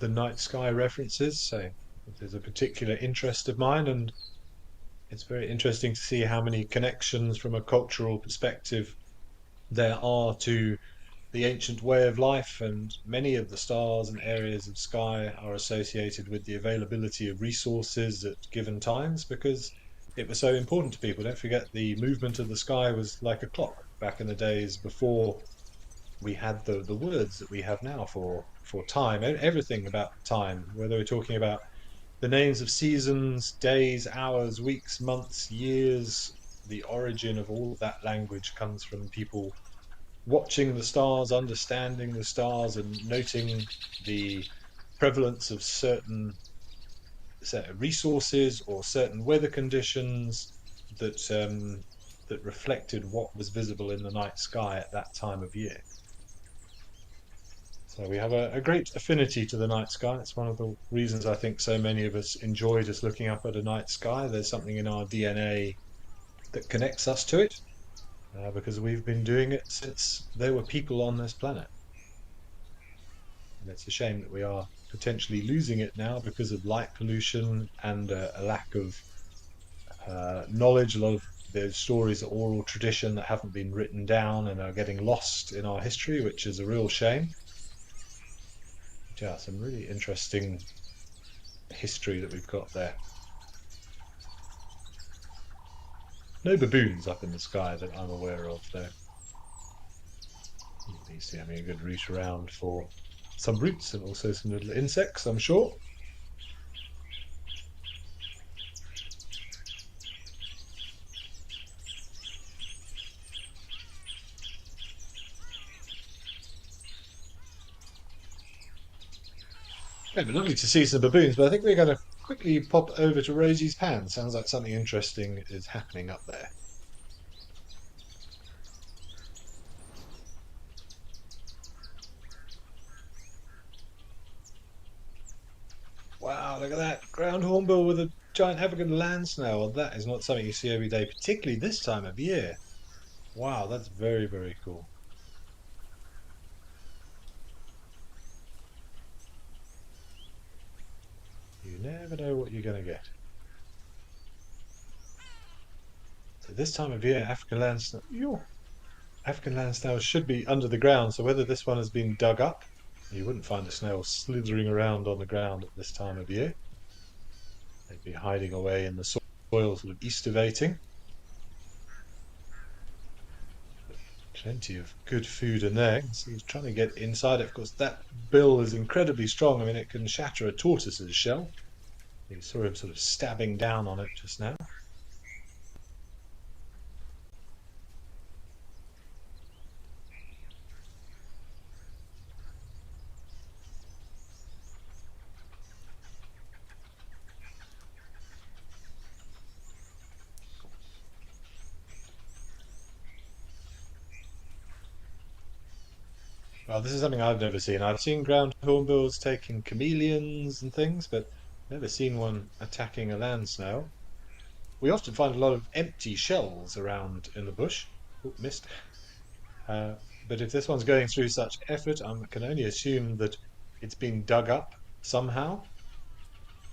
night sky references. So there's a particular interest of mine, and it's very interesting to see how many connections from a cultural perspective there are to the ancient way of life. And many of the stars and areas of sky are associated with the availability of resources at given times because it was so important to people. Don't forget, the movement of the sky was like a clock back in the days before we had the words that we have now for time, everything about time, whether we're talking about the names of seasons, days, hours, weeks, months, years. The origin of all of that language comes from people watching the stars, understanding the stars, and noting the prevalence of certain resources or certain weather conditions that that reflected what was visible in the night sky at that time of year. So we have a great affinity to the night sky. It's one of the reasons I think so many of us enjoy just looking up at a night sky. There's something in our DNA that connects us to it because we've been doing it since there were people on this planet. And it's a shame that we are potentially losing it now because of light pollution and a lack of knowledge. A lot of the stories are oral tradition that haven't been written down and are getting lost in our history, which is a real shame. But yeah, some really interesting history that we've got there. No baboons up in the sky that I'm aware of, though. He's having a good root around for some roots and also some little insects, I'm sure. Yeah, but lovely to see some baboons, but I think we're going to quickly pop over to Rosie's pan. Sounds like something interesting is happening up there. Wow, look at that. Ground hornbill with a giant African land snail. That is not something you see every day, particularly this time of year. Wow, that's very, very cool. You never know what you're going to get. So this time of year, African land snails should be under the ground. So whether this one has been dug up, you wouldn't find a snail slithering around on the ground at this time of year. They'd be hiding away in the soil, sort of estivating. Plenty of good food in there. So he's trying to get inside it. Of course, that bill is incredibly strong. I mean, it can shatter a tortoise's shell. You saw him sort of stabbing down on it just now. Well, this is something I've never seen. I've seen ground hornbills taking chameleons and things, but never seen one attacking a land snail. We often find a lot of empty shells around in the bush. Oh, missed. Uh, but if this one's going through such effort, I can only assume that it's been dug up somehow.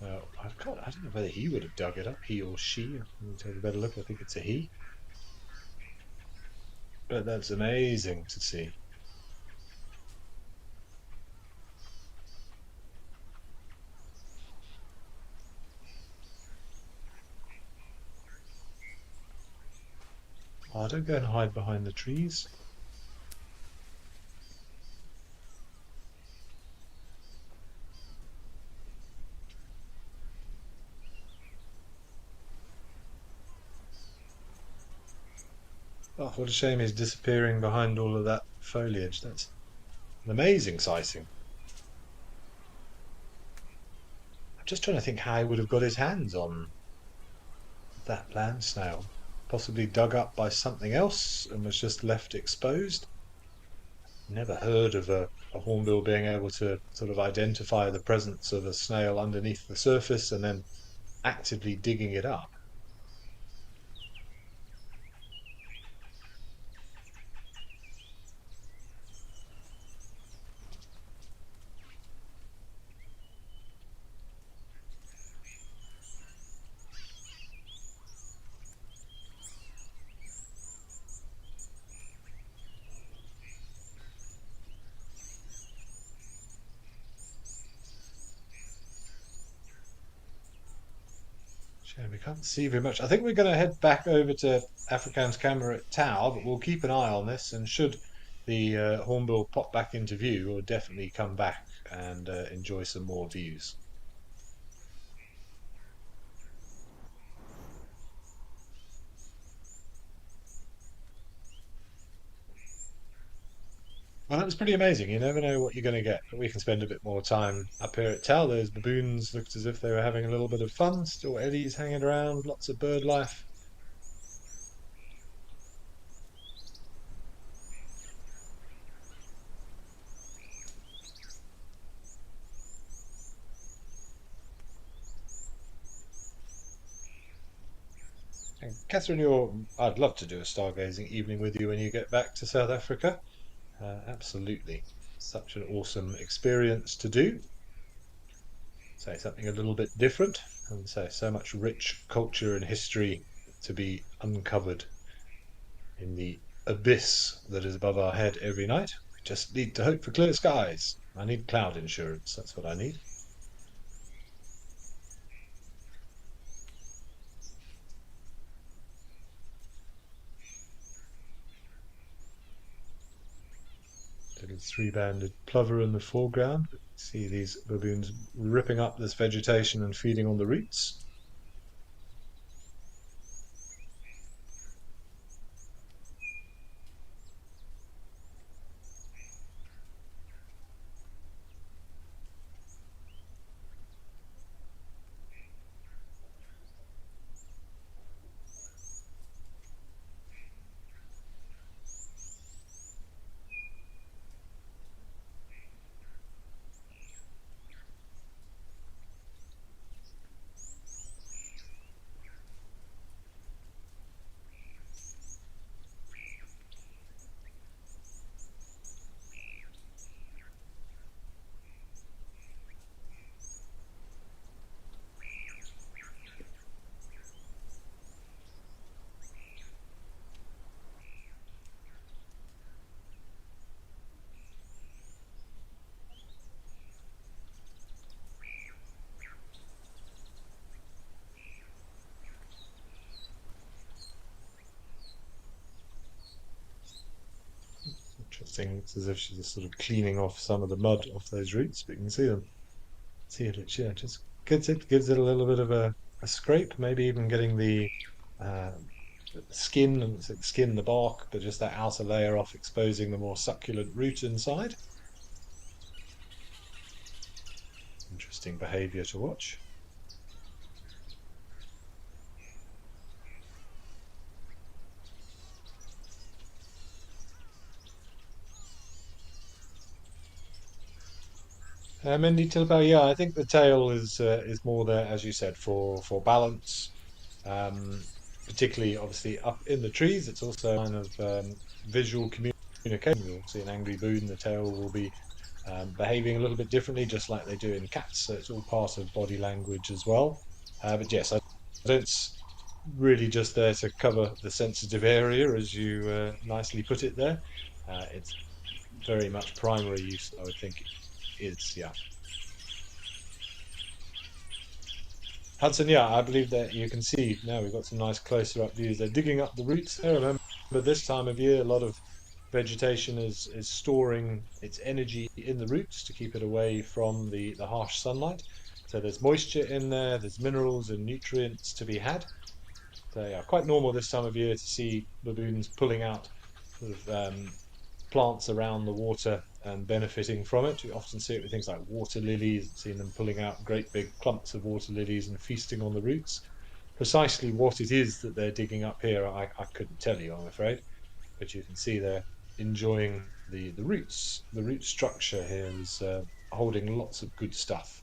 I don't know whether he would have dug it up, he or she. Let me take a better look. I think it's a he. But that's amazing to see. Oh, don't go and hide behind the trees. Oh, what a shame he's disappearing behind all of that foliage. That's an amazing sighting. I'm just trying to think how he would have got his hands on that land snail. Possibly dug up by something else and was just left exposed. Never heard of a hornbill being able to sort of identify the presence of a snail underneath the surface and then actively digging it up. Shame we can't see very much. I think we're going to head back over to Afrikaans camera at Tau, but we'll keep an eye on this. And should the hornbill pop back into view, we'll definitely come back and enjoy some more views. Well, that was pretty amazing. You never know what you're going to get. But we can spend a bit more time up here at Tau. Those baboons looked as if they were having a little bit of fun. Still eddies hanging around, lots of bird life. And Catherine, I'd love to do a stargazing evening with you when you get back to South Africa. Absolutely. Such an awesome experience to do. Say something a little bit different, and say so much rich culture and history to be uncovered in the abyss that is above our head every night. We just need to hope for clear skies. I need cloud insurance. That's what I need. Little three-banded plover in the foreground. See these baboons ripping up this vegetation and feeding on the roots. Interesting. It's as if she's just sort of cleaning off some of the mud off those roots, but you can see them. See it, yeah, just gives it a little bit of a scrape, maybe even getting uh, the skin and skin, the bark, but just that outer layer off, exposing the more succulent root inside. Interesting behavior to watch. Mendy Tilbow, yeah, I think the tail is more there, as you said, for balance. Um, Particularly, obviously, up in the trees. It's also a sign of visual communication. You'll see an angry baboon, the tail will be behaving a little bit differently, just like they do in cats. So it's all part of body language as well. But yes, I don't really just there to cover the sensitive area, as you nicely put it there. It's very much primary use, I would think, is, yeah. Hudson, yeah, I believe that you can see now we've got some nice closer up views. They're digging up the roots there. Remember, this time of year, a lot of vegetation is storing its energy in the roots to keep it away from the harsh sunlight. So there's moisture in there, there's minerals and nutrients to be had. So yeah, quite normal this time of year to see baboons pulling out sort of plants around the water and benefiting from it. You often see it with things like water lilies, seen them pulling out great big clumps of water lilies and feasting on the roots. Precisely what it is that they're digging up here, I couldn't tell you, I'm afraid, but you can see they're enjoying the roots. The root structure here is holding lots of good stuff.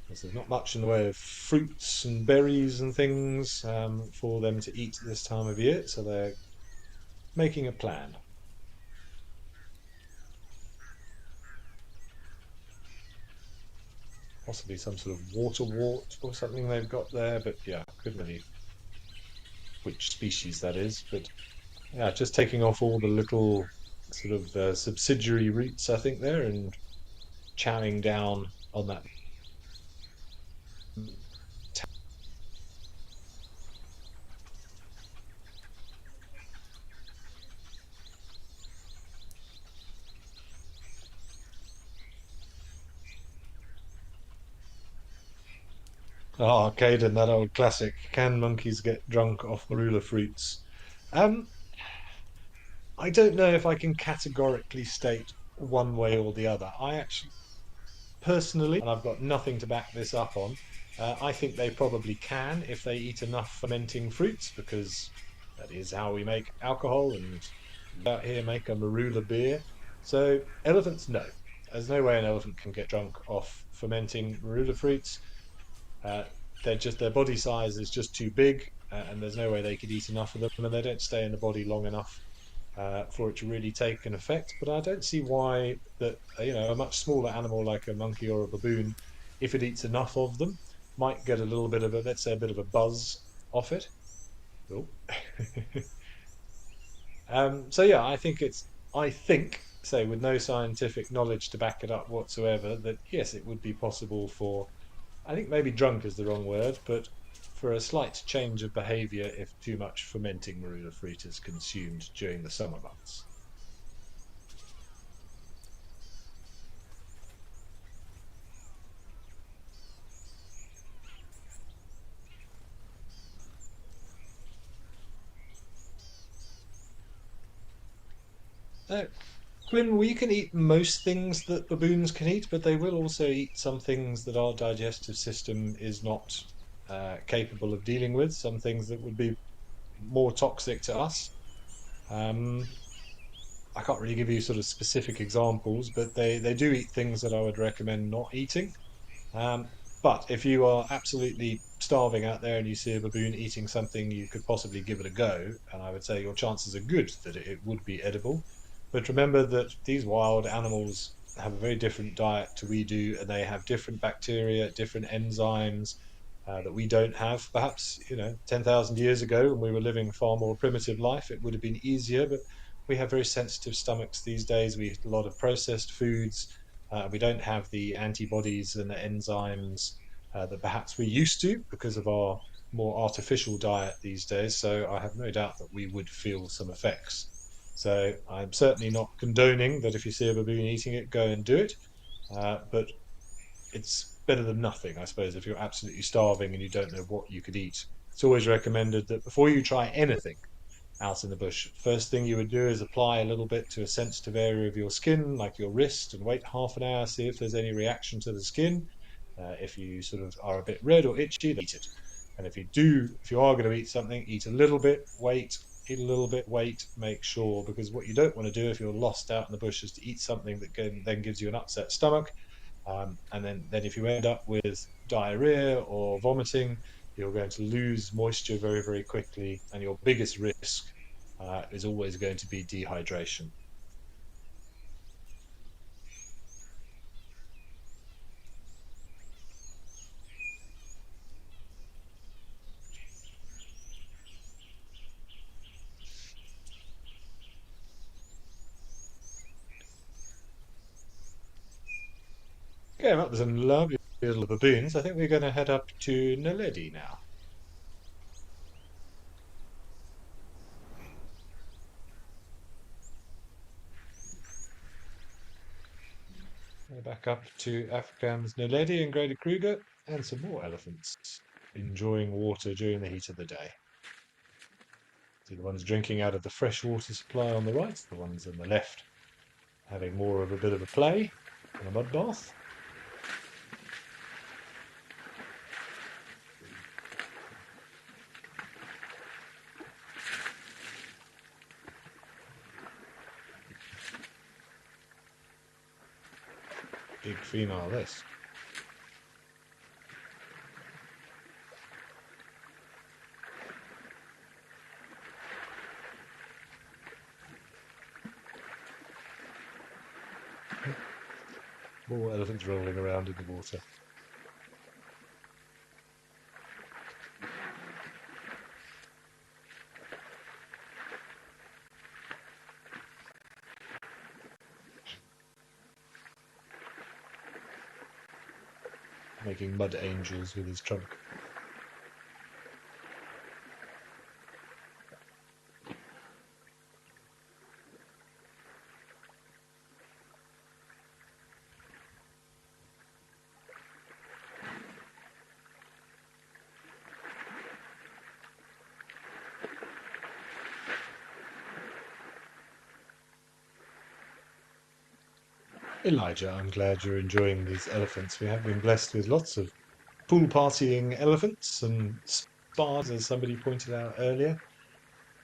There's not much in the way of fruits and berries and things for them to eat this time of year, so they're making a plan. Possibly some sort of water wart or something they've got there, but yeah, couldn't really which species that is. But yeah, just taking off all the little sort of subsidiary roots, I think, there and chowing down on that. Oh, Caden, that old classic. Can monkeys get drunk off marula fruits? Um, I don't know if I can categorically state one way or the other. I actually personally, and I've got nothing to back this up on, I think they probably can if they eat enough fermenting fruits, because that is how we make alcohol and out here make a marula beer. So elephants, no. There's no way an elephant can get drunk off fermenting marula fruits. Uh, they're just their body size is just too big, and there's no way they could eat enough of them, and they don't stay in the body long enough for it to really take an effect. But I don't see why that a much smaller animal like a monkey or a baboon, if it eats enough of them, might get a little bit of a, let's say, a bit of a buzz off it. Oh. So yeah, I think, say, with no scientific knowledge to back it up whatsoever, that yes, it would be possible for, I think maybe drunk is the wrong word, but for a slight change of behavior if too much fermenting marula fruit is consumed during the summer months. Uh, Quinn, we can eat most things that baboons can eat, but they will also eat some things that our digestive system is not capable of dealing with, some things that would be more toxic to us. Um, I can't really give you sort of specific examples, but they do eat things that I would recommend not eating. Um, but if you are absolutely starving out there and you see a baboon eating something, you could possibly give it a go. And I would say your chances are good that it would be edible. But remember that these wild animals have a very different diet to we do, and they have different bacteria, different enzymes that we don't have. Perhaps, 10,000 years ago when we were living a far more primitive life, it would have been easier, but we have very sensitive stomachs these days. We eat a lot of processed foods. We don't have the antibodies and the enzymes that perhaps we used to because of our more artificial diet these days. So I have no doubt that we would feel some effects. So I'm certainly not condoning that if you see a baboon eating it, go and do it. But it's better than nothing, I suppose, if you're absolutely starving and you don't know what you could eat. It's always recommended that before you try anything out in the bush, first thing you would do is apply a little bit to a sensitive area of your skin, like your wrist, and wait half an hour, see if there's any reaction to the skin. If you sort of are a bit red or itchy, then eat it. And if you are going to eat something, eat a little bit, wait, eat a little bit, wait, make sure, because what you don't want to do if you're lost out in the bush is to eat something that then gives you an upset stomach. And then if you end up with diarrhea or vomiting, you're going to lose moisture very, very quickly. And your biggest risk is always going to be dehydration. Came up with some lovely little baboons. I think we're going to head up to Naledi now. We're back up to Afrikaans Naledi and Greater Kruger and some more elephants enjoying water during the heat of the day. See the ones drinking out of the fresh water supply on the right, the ones on the left having more of a bit of a play and a mud bath. Big female this. More elephants rolling around in the water. Making mud angels with his trunk. Elijah, I'm glad you're enjoying these elephants. We have been blessed with lots of pool partying elephants and spas, as somebody pointed out earlier.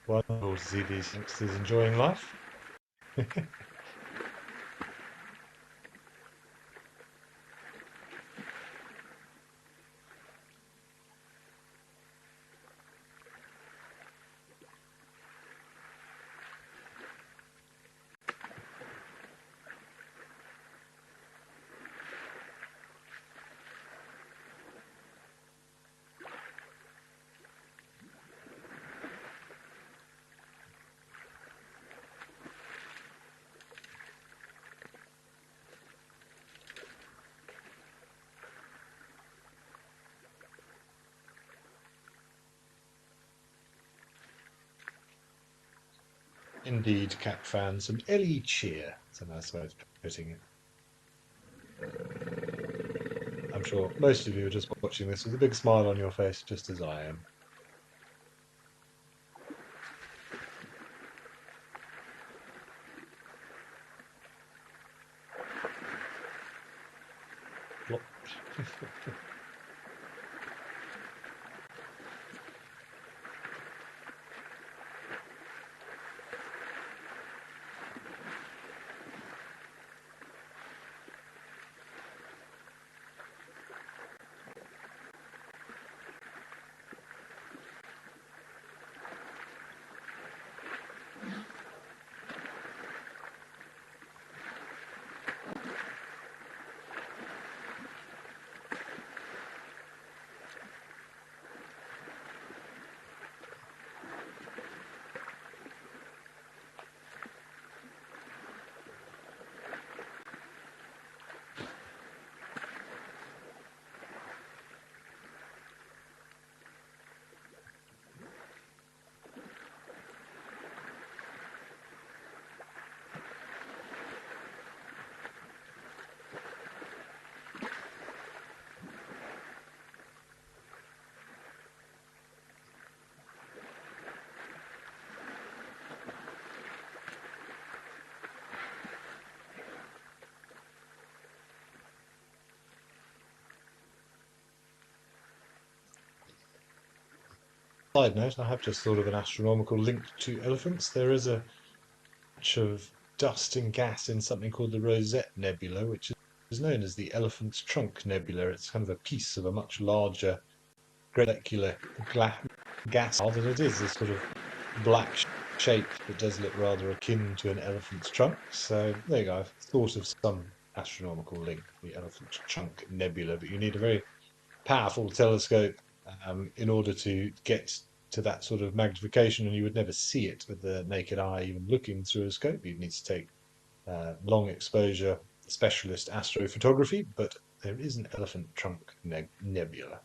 Wonderful to see these youngsters enjoying life. Indeed, cat fans, some Ellie cheer. That's a nice way of putting it. I'm sure most of you are just watching this with a big smile on your face, just as I am. Plop. side note, I have just thought of an astronomical link to elephants. There is a patch of dust and gas in something called the Rosette Nebula, which is known as the Elephant's Trunk Nebula. It's kind of a piece of a much larger molecular gas cloud, and it is this sort of black shape that does look rather akin to an elephant's trunk. So there you go. I've thought of some astronomical link, the Elephant's Trunk Nebula, but you need a very powerful telescope in order to get to that sort of magnification, and you would never see it with the naked eye, even looking through a scope. You'd need to take long exposure specialist astrophotography, but there is an elephant trunk nebula.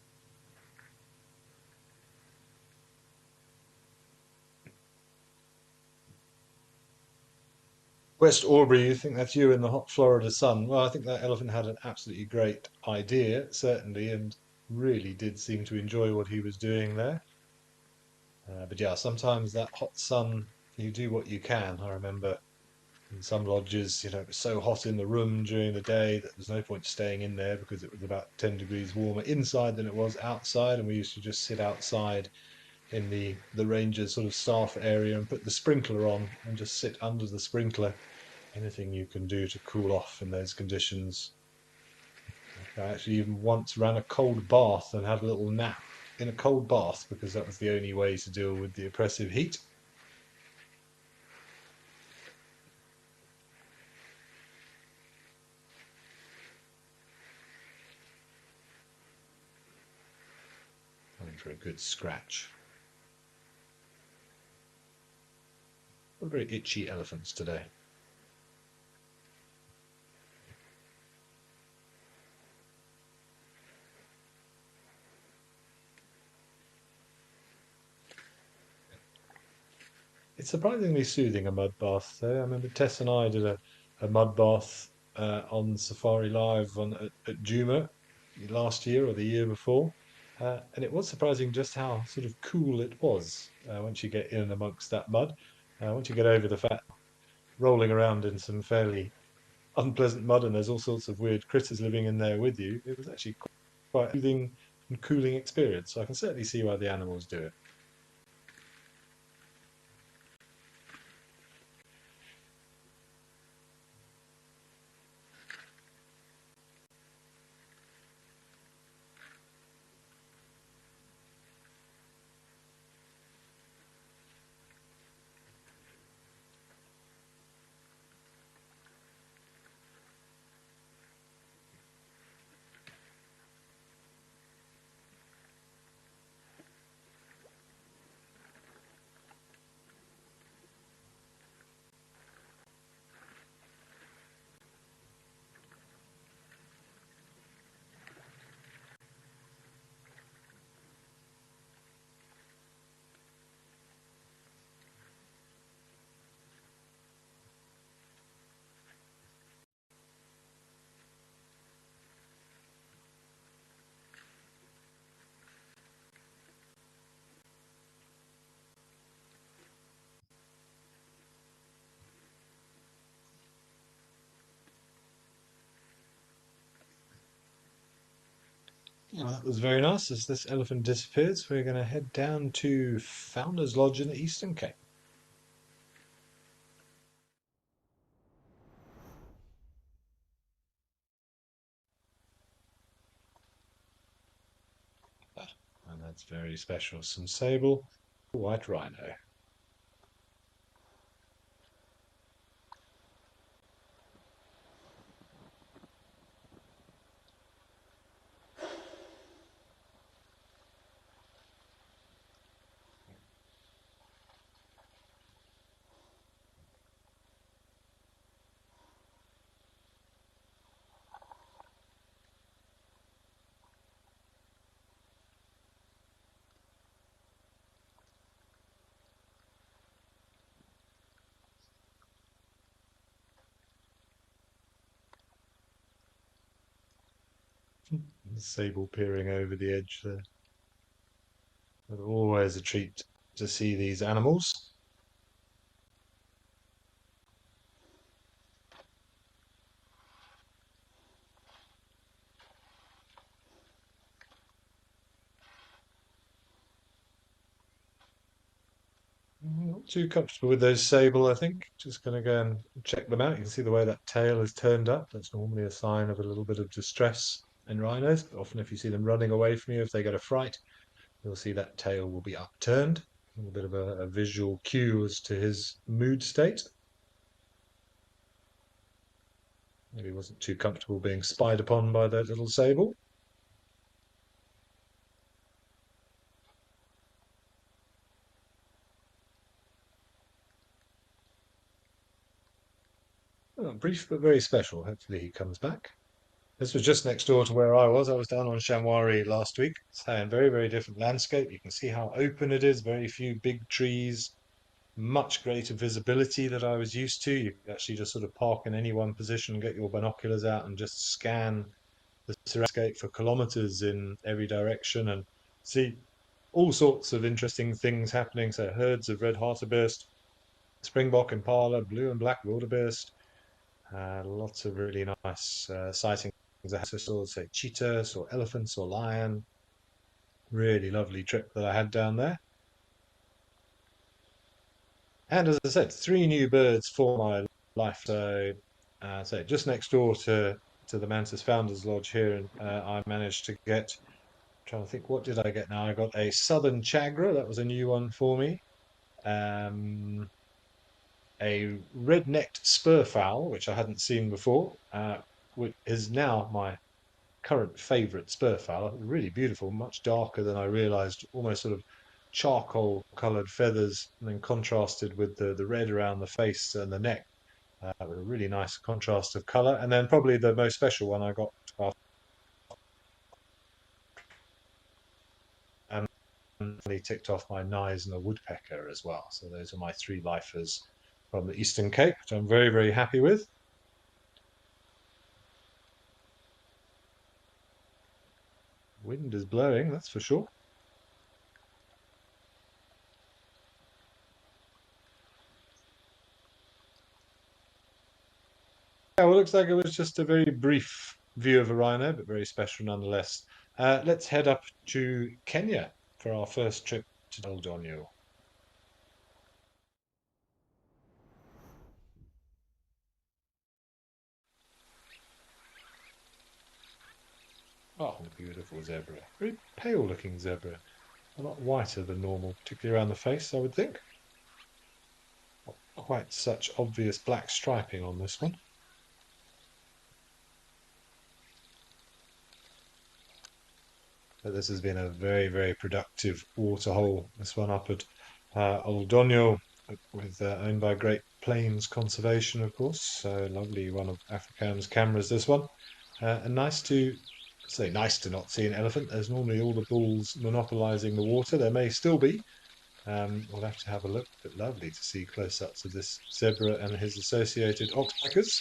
West Aubrey, you think that's you in the hot Florida sun? Well, I think that elephant had an absolutely great idea, certainly, and really did seem to enjoy what he was doing there. But yeah, sometimes that hot sun, you do what you can. I remember in some lodges, it was so hot in the room during the day that there's no point staying in there because it was about 10 degrees warmer inside than it was outside, and we used to just sit outside in the ranger's sort of staff area and put the sprinkler on and just sit under the sprinkler. Anything you can do to cool off in those conditions. I actually even once ran a cold bath and had a little nap in a cold bath because that was the only way to deal with the oppressive heat. Going for a good scratch. What very itchy elephants today. It's surprisingly soothing, a mud bath, though. I remember Tess and I did a mud bath on Safari Live at Juma last year or the year before. And it was surprising just how sort of cool it was once you get in amongst that mud. Once you get over the fact rolling around in some fairly unpleasant mud and there's all sorts of weird critters living in there with you, it was actually quite a soothing and cooling experience. So I can certainly see why the animals do it. Well, that was very nice. As this elephant disappears, we're going to head down to Founder's Lodge in the Eastern Cape. And that's very special. Some sable, white rhino. The sable peering over the edge there. But always a treat to see these animals. too comfortable with those sable, I think. Just going to go and check them out. You can see the way that tail is turned up. That's normally a sign of a little bit of distress in rhinos. But often if you see them running away from you, if they get a fright, you'll see that tail will be upturned. A little bit of a visual cue as to his mood state. Maybe he wasn't too comfortable being spied upon by that little sable. Oh, brief but very special. Hopefully he comes back. This was just next door to where I was. I was down on Shamwari last week. It's a very, very different landscape. You can see how open it is, very few big trees, much greater visibility that I was used to. You could actually just sort of park in any one position, get your binoculars out and just scan the landscape for kilometers in every direction and see all sorts of interesting things happening. So herds of red hartebeest, springbok, impala, blue and black wildebeest, lots of really nice sightings. I saw, say, cheetahs or elephants or lion. Really lovely trip that I had down there. And as I said, three new birds for my life. So just next door to the Mantis Founders Lodge here, and I managed to get. Trying to think, what did I get now? I got a southern chagra. That was a new one for me. Um, a red-necked spurfowl, which I hadn't seen before, which is now my current favourite spurfowl. Really beautiful, much darker than I realised. Almost sort of charcoal coloured feathers, and then contrasted with the red around the face and the neck. With a really nice contrast of colour. And then probably the most special one I got and finally ticked off my Nyes and a woodpecker as well. So those are my three lifers from the Eastern Cape, which I'm very, very happy with. Wind is blowing, that's for sure. Yeah, well, it looks like it was just a very brief view of a rhino, but very special nonetheless. Let's head up to Kenya for our first trip to Eldonyo. Oh, a beautiful zebra. Very pale looking zebra. A lot whiter than normal, particularly around the face, I would think. Not quite such obvious black striping on this one. But this has been a very, very productive waterhole. This one up at Old Donyo, with owned by Great Plains Conservation, of course. So lovely, one of African's cameras. This one, and nice to not see an elephant. There's normally all the bulls monopolising the water. There may still be. We'll have to have a look. But lovely to see close-ups of this zebra and his associated oxpeckers.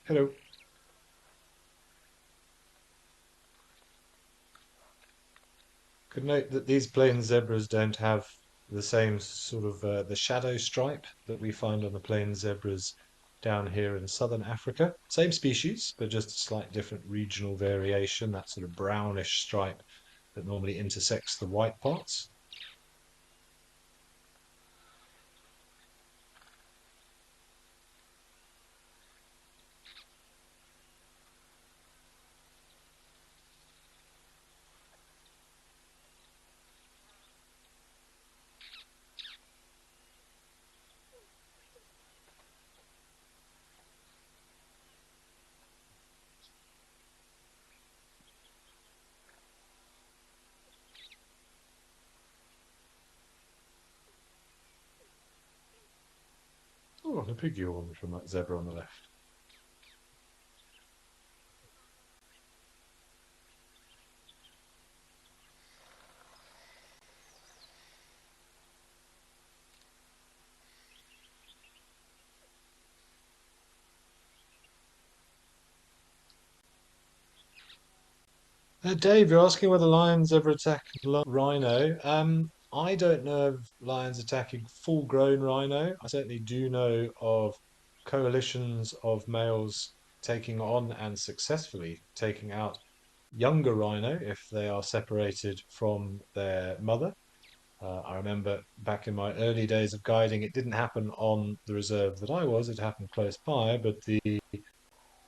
Hello. Could note that these plain zebras don't have the same sort of the shadow stripe that we find on the plain zebras down here in southern Africa. Same species, but just a slight different regional variation, that sort of brownish stripe that normally intersects the white parts. Oh, and a pig yawn from that zebra on the left. Dave, you're asking whether lions ever attack rhino. I don't know of lions attacking full-grown rhino. I certainly do know of coalitions of males taking on and successfully taking out younger rhino if they are separated from their mother. I remember back in my early days of guiding, it didn't happen on the reserve that I was, it happened close by, but the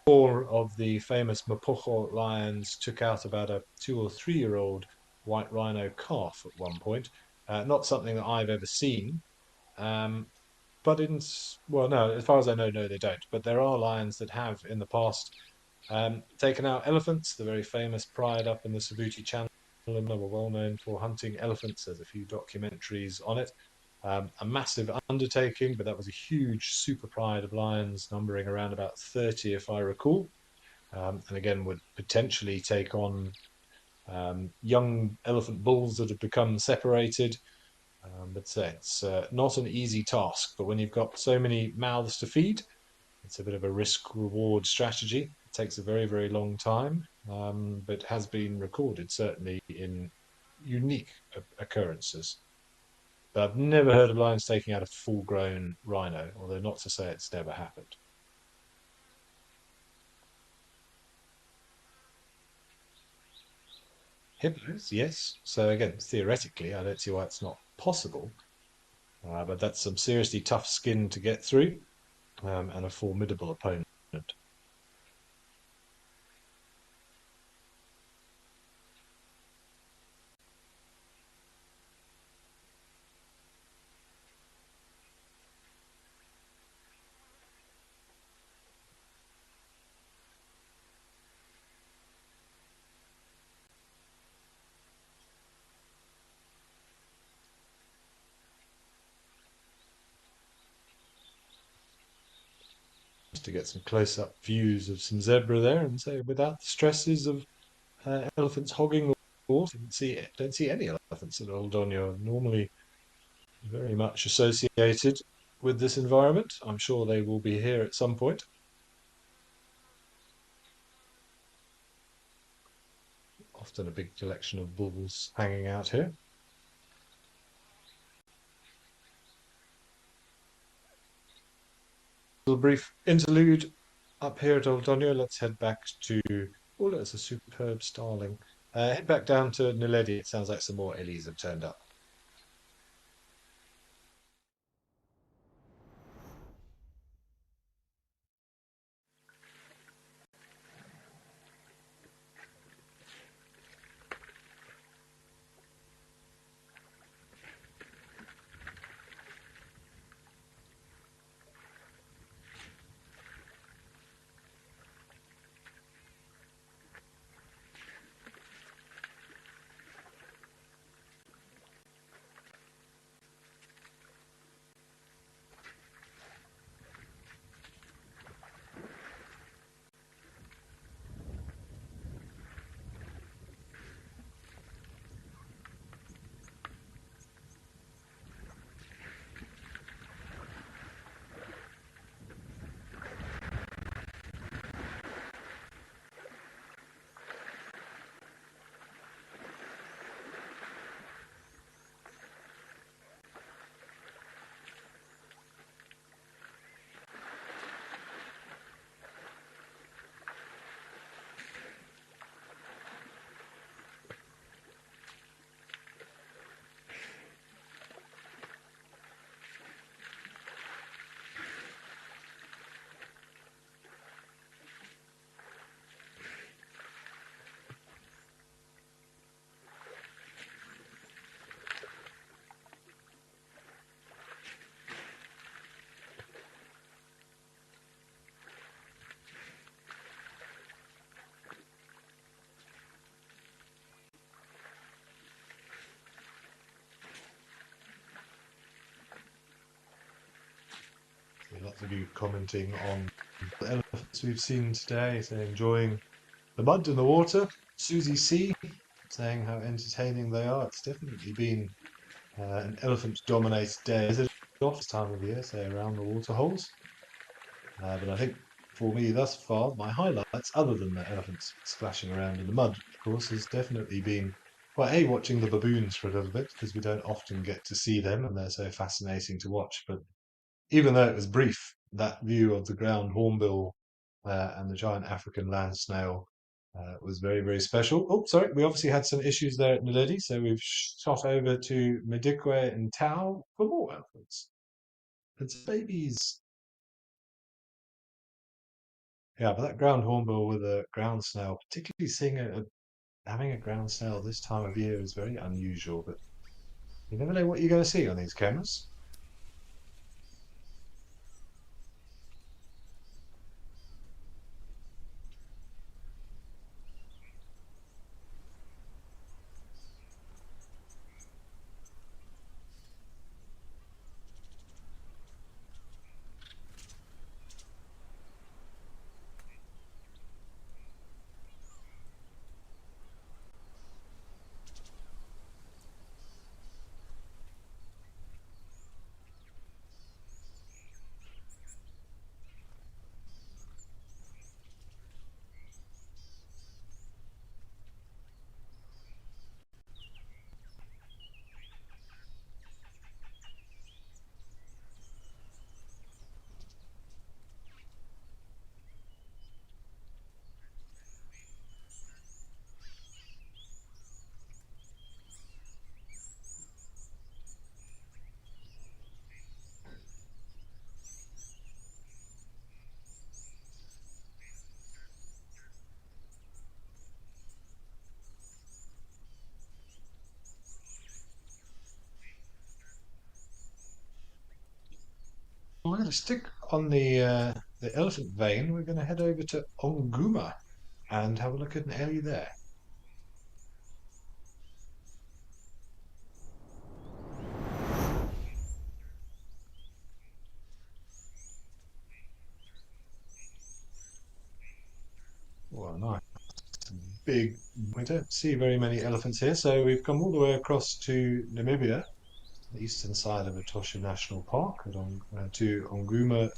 four of the famous Mapocho lions took out about a 2 or 3 year old white rhino calf at one point. Not something that I've ever seen. Um, but well, no, as far as I know, no, they don't. But there are lions that have in the past taken out elephants. The very famous pride up in the Savuti Channel were well known for hunting elephants. There's a few documentaries on it. A massive undertaking, but that was a huge super pride of lions, numbering around about 30, if I recall. And again, would potentially take on young elephant bulls that have become separated. But say it's not an easy task. But when you've got so many mouths to feed, it's a bit of a risk reward strategy. It takes a very, very long time, but has been recorded certainly in unique occurrences. But I've never heard of lions taking out a full grown rhino, although not to say it's never happened. Hippos, yes. So again, theoretically, I don't see why it's not possible, but that's some seriously tough skin to get through, and a formidable opponent. Just to get some close-up views of some zebra there, and so without the stresses of elephants hogging the water, don't see any elephants at Old Donyo. Normally very much associated with this environment. I'm sure they will be here at some point. Often a big collection of bulls hanging out here. A brief interlude up here at Old Donyo. Let's head back to. Oh, that's a superb starling. Head back down to Naledi. It sounds like some more Ellies have turned up. Lots of you commenting on the elephants we've seen today, so enjoying the mud and the water. Susie C saying how entertaining they are. It's definitely been an elephant-dominated day. Is it off this time of year, say around the waterholes? But I think for me thus far, my highlights, other than the elephants splashing around in the mud, of course, has definitely been, well, A, watching the baboons for a little bit, because we don't often get to see them and they're so fascinating to watch. But even though it was brief, that view of the ground hornbill and the giant African land snail was very, very special. Oh, sorry, we obviously had some issues there at Naledi, so we've shot over to Madikwe and Tau for more elephants. It's babies. Yeah, but that ground hornbill with a ground snail, particularly having a ground snail this time of year is very unusual, but you never know what you're going to see on these cameras. We're going to stick on the elephant vein. We're going to head over to Onguma and have a look at an area there. Well, nice. Big. We don't see very many elephants here, so we've come all the way across to Namibia, the eastern side of Etosha National Park, to Onguma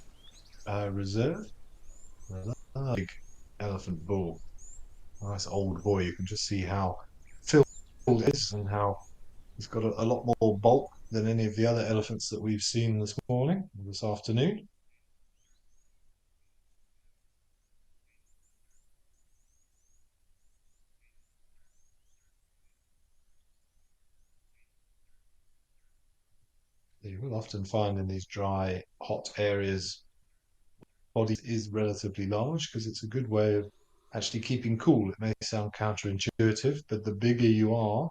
Reserve. A big elephant bull. Nice old boy. You can just see how filled it is and how he's got a lot more bulk than any of the other elephants that we've seen this morning, this afternoon. You will often find in these dry, hot areas, body is relatively large because it's a good way of actually keeping cool. It may sound counterintuitive, but the bigger you are,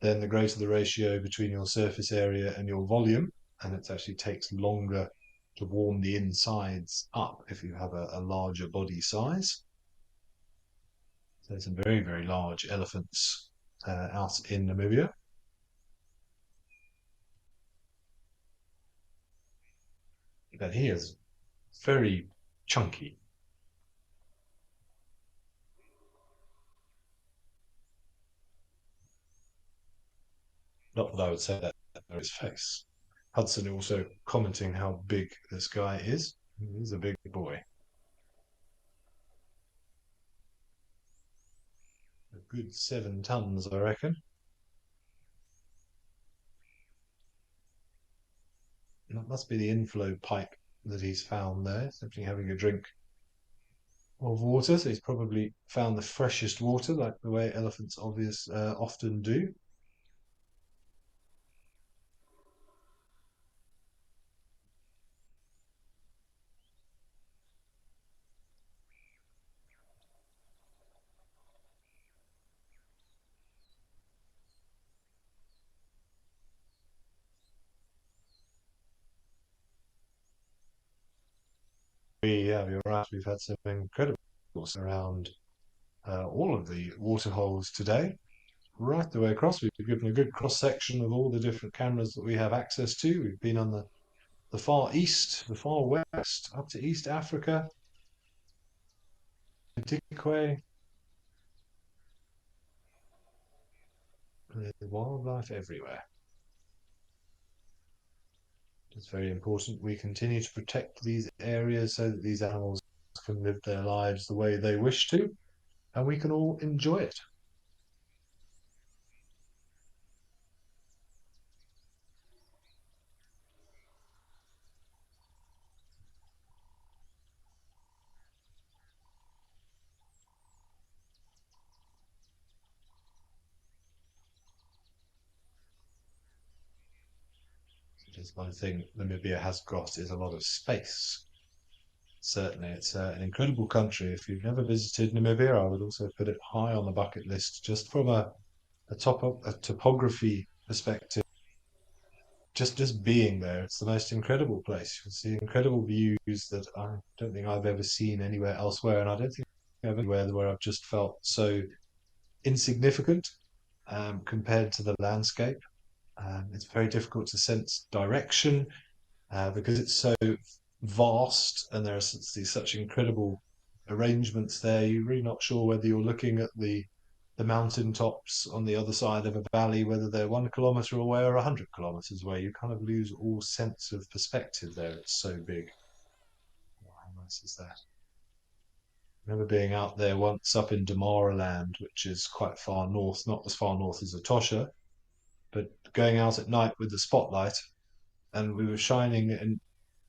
then the greater the ratio between your surface area and your volume, and it actually takes longer to warm the insides up if you have a larger body size. So there's some very, very large elephants out in Namibia. But he is very chunky. Not that I would say that on his face. Hudson also commenting how big this guy is. He's a big boy. A good 7 tons, I reckon. That must be the inflow pipe that he's found there, simply having a drink of water. So he's probably found the freshest water, like the way elephants often do. Yeah, you're right. We've had some incredible around all of the water holes today, right the way across. We've given a good cross section of all the different cameras that we have access to. We've been on the far east, the far west, up to East Africa, Madikwe, wildlife everywhere. It's very important we continue to protect these areas so that these animals can live their lives the way they wish to, and we can all enjoy it. Which is one thing Namibia has got is a lot of space. Certainly, it's an incredible country. If you've never visited Namibia, I would also put it high on the bucket list, just from a topography perspective. Just being there, it's the most incredible place. You can see incredible views that I don't think I've ever seen anywhere elsewhere, and I don't think I've anywhere where I've just felt so insignificant compared to the landscape. It's very difficult to sense direction because it's so vast and there are such incredible arrangements there. You're really not sure whether you're looking at the mountain tops on the other side of a valley, whether they're 1 kilometer away or 100 kilometers away. You kind of lose all sense of perspective there. It's so big. Oh, how nice is that? I remember being out there once up in Damaraland, which is quite far north, not as far north as Etosha, but going out at night with the spotlight, and we were shining, and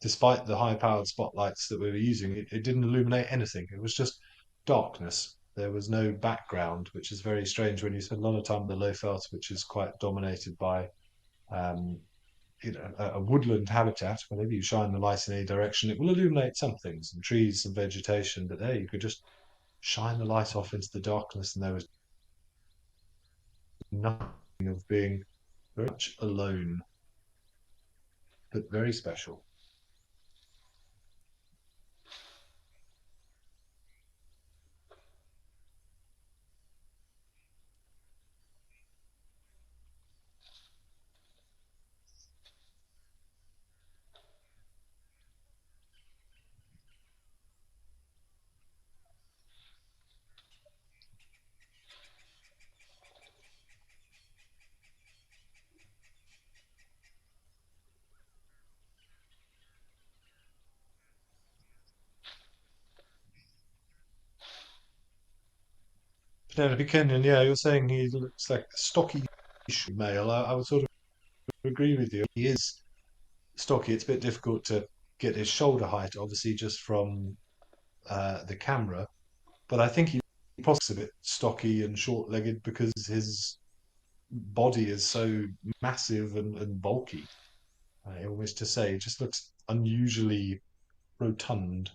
despite the high powered spotlights that we were using, it didn't illuminate anything. It was just darkness. There was no background, which is very strange when you spend a lot of time in the low veld, which is quite dominated by um, a woodland habitat. Whenever you shine the light in any direction, it will illuminate something, some trees, some vegetation. But there, you could just shine the light off into the darkness, and there was nothing of being very much alone, but very special. Penelope Kenyon, yeah, you're saying he looks like a stocky male. I would sort of agree with you. He is stocky. It's a bit difficult to get his shoulder height, obviously, just from the camera. But I think he possibly a bit stocky and short-legged because his body is so massive and bulky. I always to say, it just looks unusually rotund.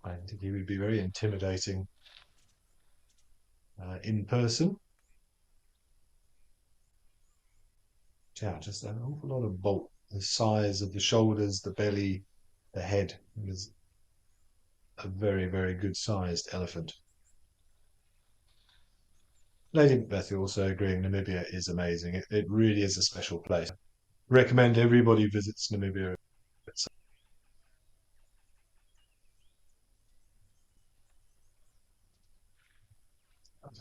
I think he would be very intimidating in person. Yeah, just an awful lot of bulk. The size of the shoulders, the belly, the head. It is a very, very good sized elephant. Lady Macbeth also agreeing Namibia is amazing. It really is a special place. Recommend everybody visits Namibia.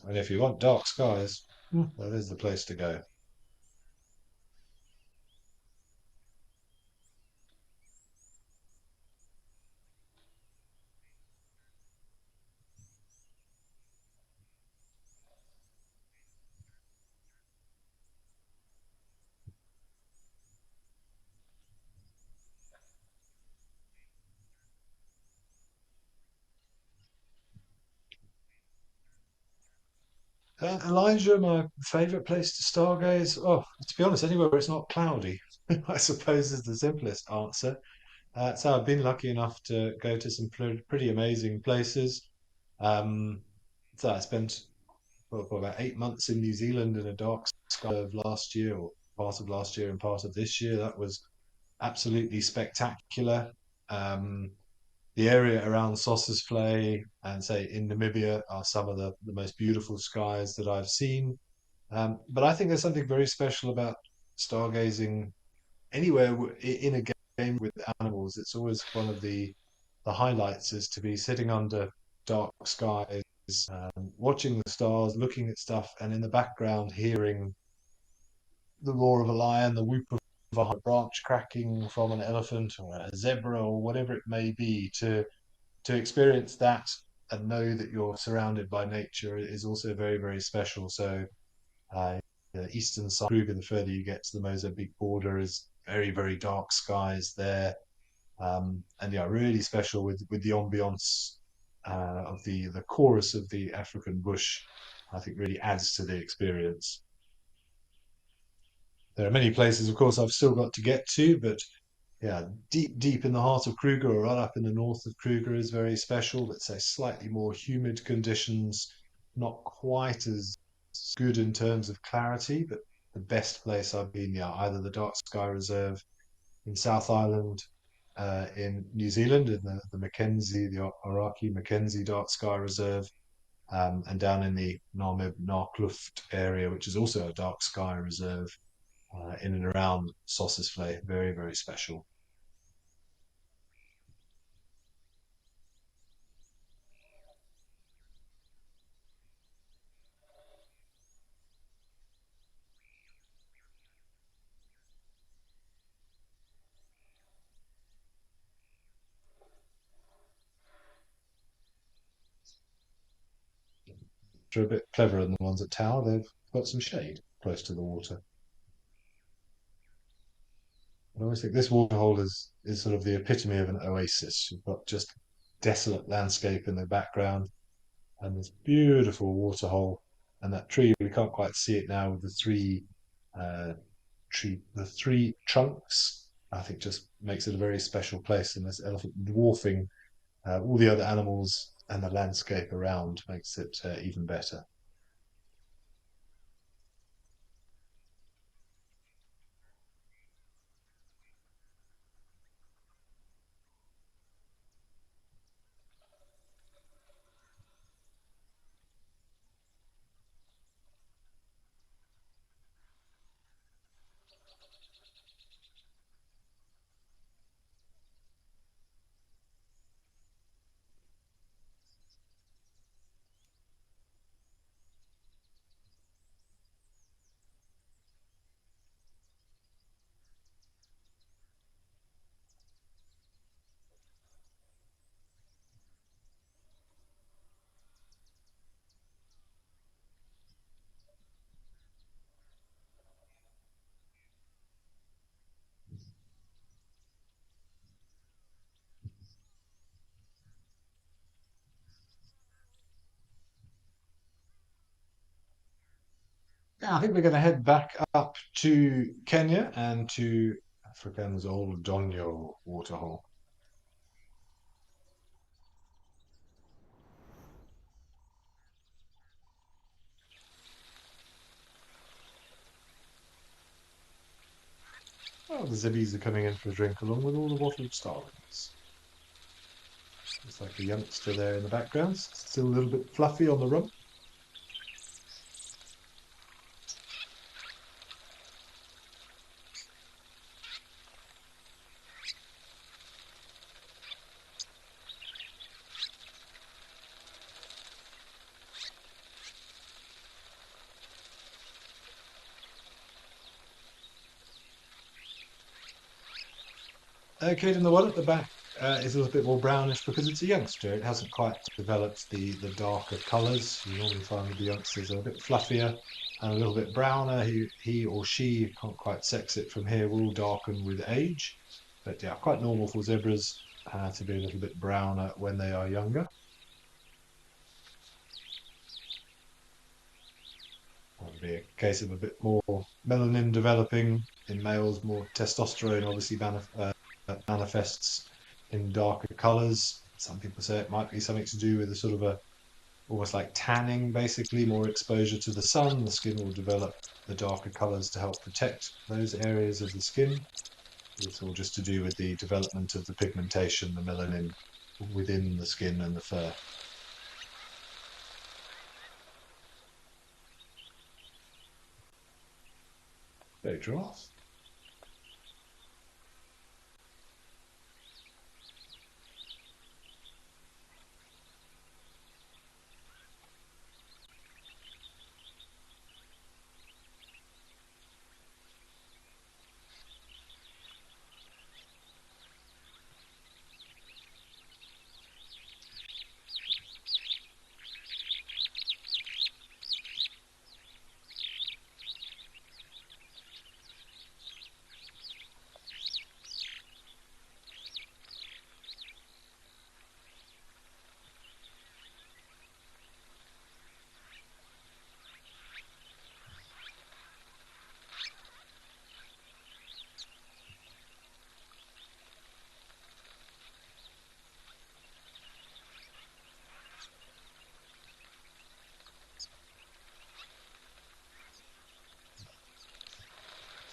And if you want dark skies, that is the place to go. Elijah, my favourite place to stargaze. Oh, to be honest, anywhere where it's not cloudy, I suppose is the simplest answer. So I've been lucky enough to go to some pretty amazing places. Um, so I spent for about 8 months in New Zealand in a dark sky of last year, or part of last year and part of this year. That was absolutely spectacular. Um, the area around Sossusvlei and say in Namibia are some of the most beautiful skies that I've seen. But I think there's something very special about stargazing anywhere in a game with animals. It's always one of the highlights is to be sitting under dark skies, watching the stars, looking at stuff, and in the background hearing the roar of a lion, the whoop of a branch cracking from an elephant or a zebra or whatever it may be, to experience that and know that you're surrounded by nature is also very, very special. So uh, the eastern side of Kruger, the further you get to the Mozambique border, is very, very dark skies there. And yeah, really special with the ambience of the chorus of the African bush. I think really adds to the experience. There are many places, of course, I've still got to get to, but yeah, deep in the heart of Kruger, or right up in the north of Kruger, is very special. But say slightly more humid conditions, not quite as good in terms of clarity. But the best place I've been, yeah, either the Dark Sky Reserve in South Island, in New Zealand, in the Mackenzie, the Araki Mackenzie Dark Sky Reserve, and down in the Namib Narkluft area, which is also a dark sky reserve in and around Sossusvlei. Very, very special. They're a bit cleverer than the ones at Tower. They've got some shade close to the water. I always think this waterhole is sort of the epitome of an oasis. You've got just desolate landscape in the background and this beautiful waterhole, and that tree, we can't quite see it now with uh, the three trunks. I think just makes it a very special place, and this elephant dwarfing all the other animals and the landscape around makes it even better. Yeah, I think we're going to head back up to Kenya and to African's old Donyo waterhole. Oh, the zibbies are coming in for a drink along with all the wattled starlings. It's like a youngster there in the background, still a little bit fluffy on the rump. Kid in the one at the back is a little bit more brownish because it's a youngster. It hasn't quite developed the darker colours. You normally find that the youngsters are a bit fluffier and a little bit browner. He or she, can't quite sex it from here, will darken with age. But yeah, quite normal for zebras to be a little bit browner when they are younger. That would be a case of a bit more melanin developing in males, more testosterone obviously manifests in darker colours. Some people say it might be something to do with a sort of a almost like tanning, basically, more exposure to the sun. The skin will develop the darker colours to help protect those areas of the skin. It's all just to do with the development of the pigmentation, the melanin within the skin and the fur. Very giraffe.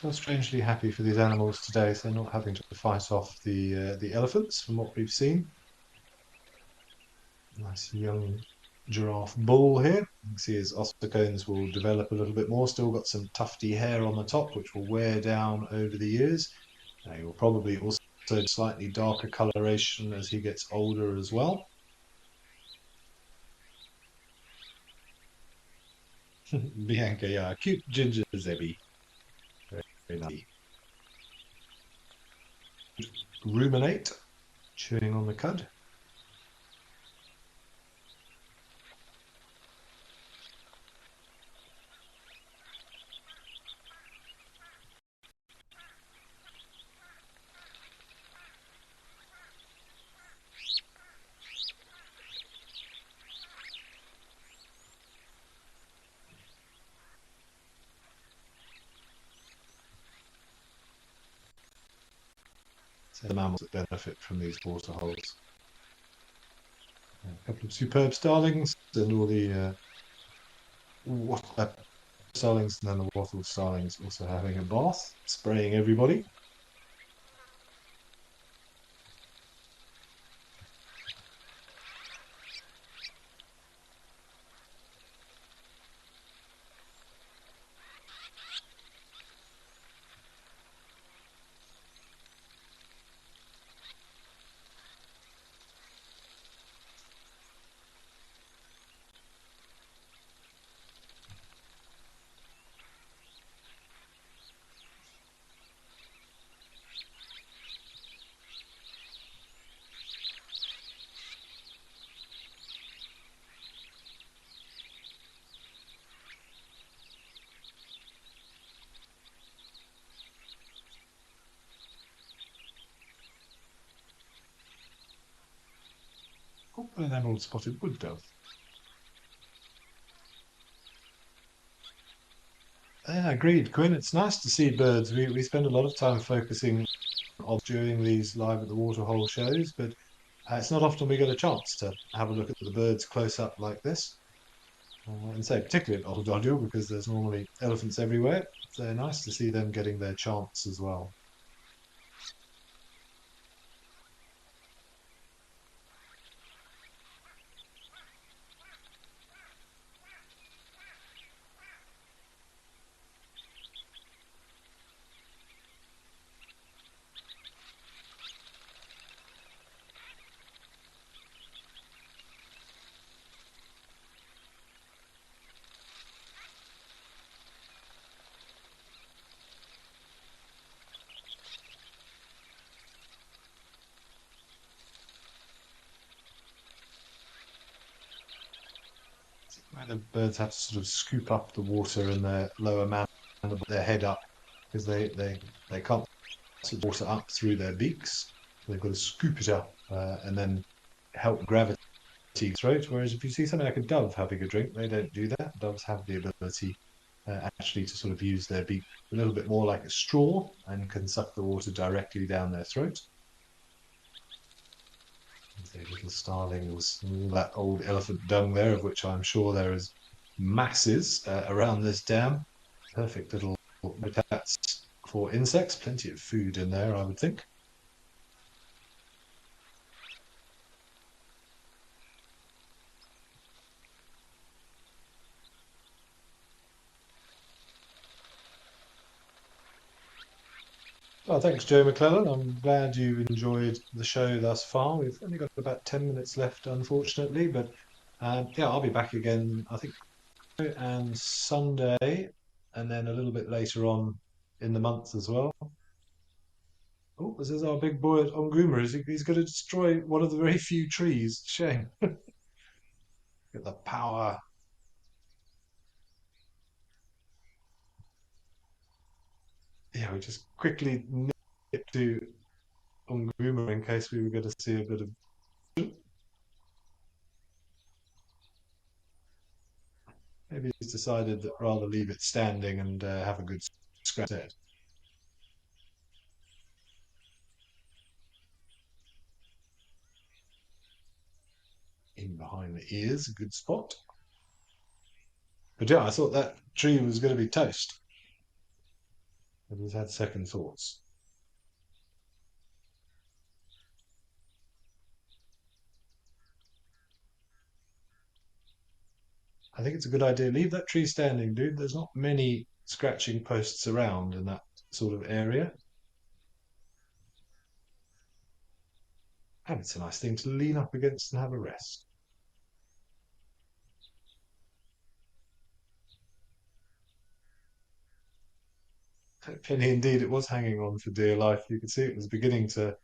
feel strangely happy for these animals today, so they're not having to fight off the elephants from what we've seen. Nice young giraffe bull here. You can see his ossicones will develop a little bit more. Still got some tufty hair on the top, which will wear down over the years. He will probably also slightly darker coloration as he gets older as well. Bianca, yeah, cute ginger zebby. Very, very nice. Ruminate, chewing on the cud. So the mammals that benefit from these water holes. A couple of superb starlings and all the starlings, and then the wattle starlings also having a bath, spraying everybody. Oh, an emerald spotted wood dove. Yeah, agreed, Quinn. It's nice to see birds. We spend a lot of time focusing on during these live at the waterhole shows, but it's not often we get a chance to have a look at the birds close up like this. And say particularly at Old Dodger because there's normally elephants everywhere. So nice to see them getting their chance as well. Where the birds have to sort of scoop up the water in their lower mandible, their head up, because they can't put the water up through their beaks. They've got to scoop it up and then help gravity throat. Whereas if you see something like a dove having a drink, they don't do that. Doves have the ability actually to sort of use their beak a little bit more like a straw and can suck the water directly down their throat. The little starlings, all that old elephant dung there, of which I'm sure there is masses around this dam. Perfect little habitats for insects. Plenty of food in there, I would think. Well, thanks, Joe McClellan. I'm glad you enjoyed the show thus far. We've only got about 10 minutes left, unfortunately, but yeah, I'll be back again, I think, and Sunday, and then a little bit later on in the month as well. Oh, this is our big boy on Goomer. He's going to destroy one of the very few trees. Shame. Get the power. Yeah, we just quickly nip to on Goomer in case we were going to see a bit of. Maybe he's decided that rather leave it standing and have a good scratch at in behind the ears, a good spot. But yeah, I thought that tree was going to be toast. Have you had second thoughts? I think it's a good idea. Leave that tree standing, dude. There's not many scratching posts around in that sort of area. And it's a nice thing to lean up against and have a rest. Penny, indeed, it was hanging on for dear life. You could see it was beginning to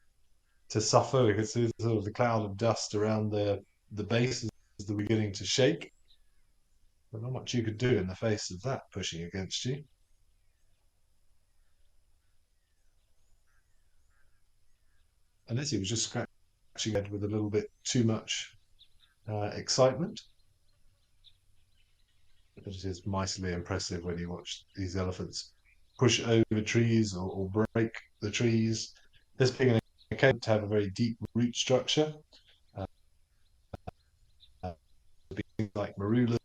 suffer. We could see sort of the cloud of dust around the base as the beginning to shake. But not much you could do in the face of that pushing against you. Unless he was just scratching it with a little bit too much excitement. But it is mightily impressive when you watch these elephants push over trees or break the trees. This being an occasion to have a very deep root structure, uh, like marulas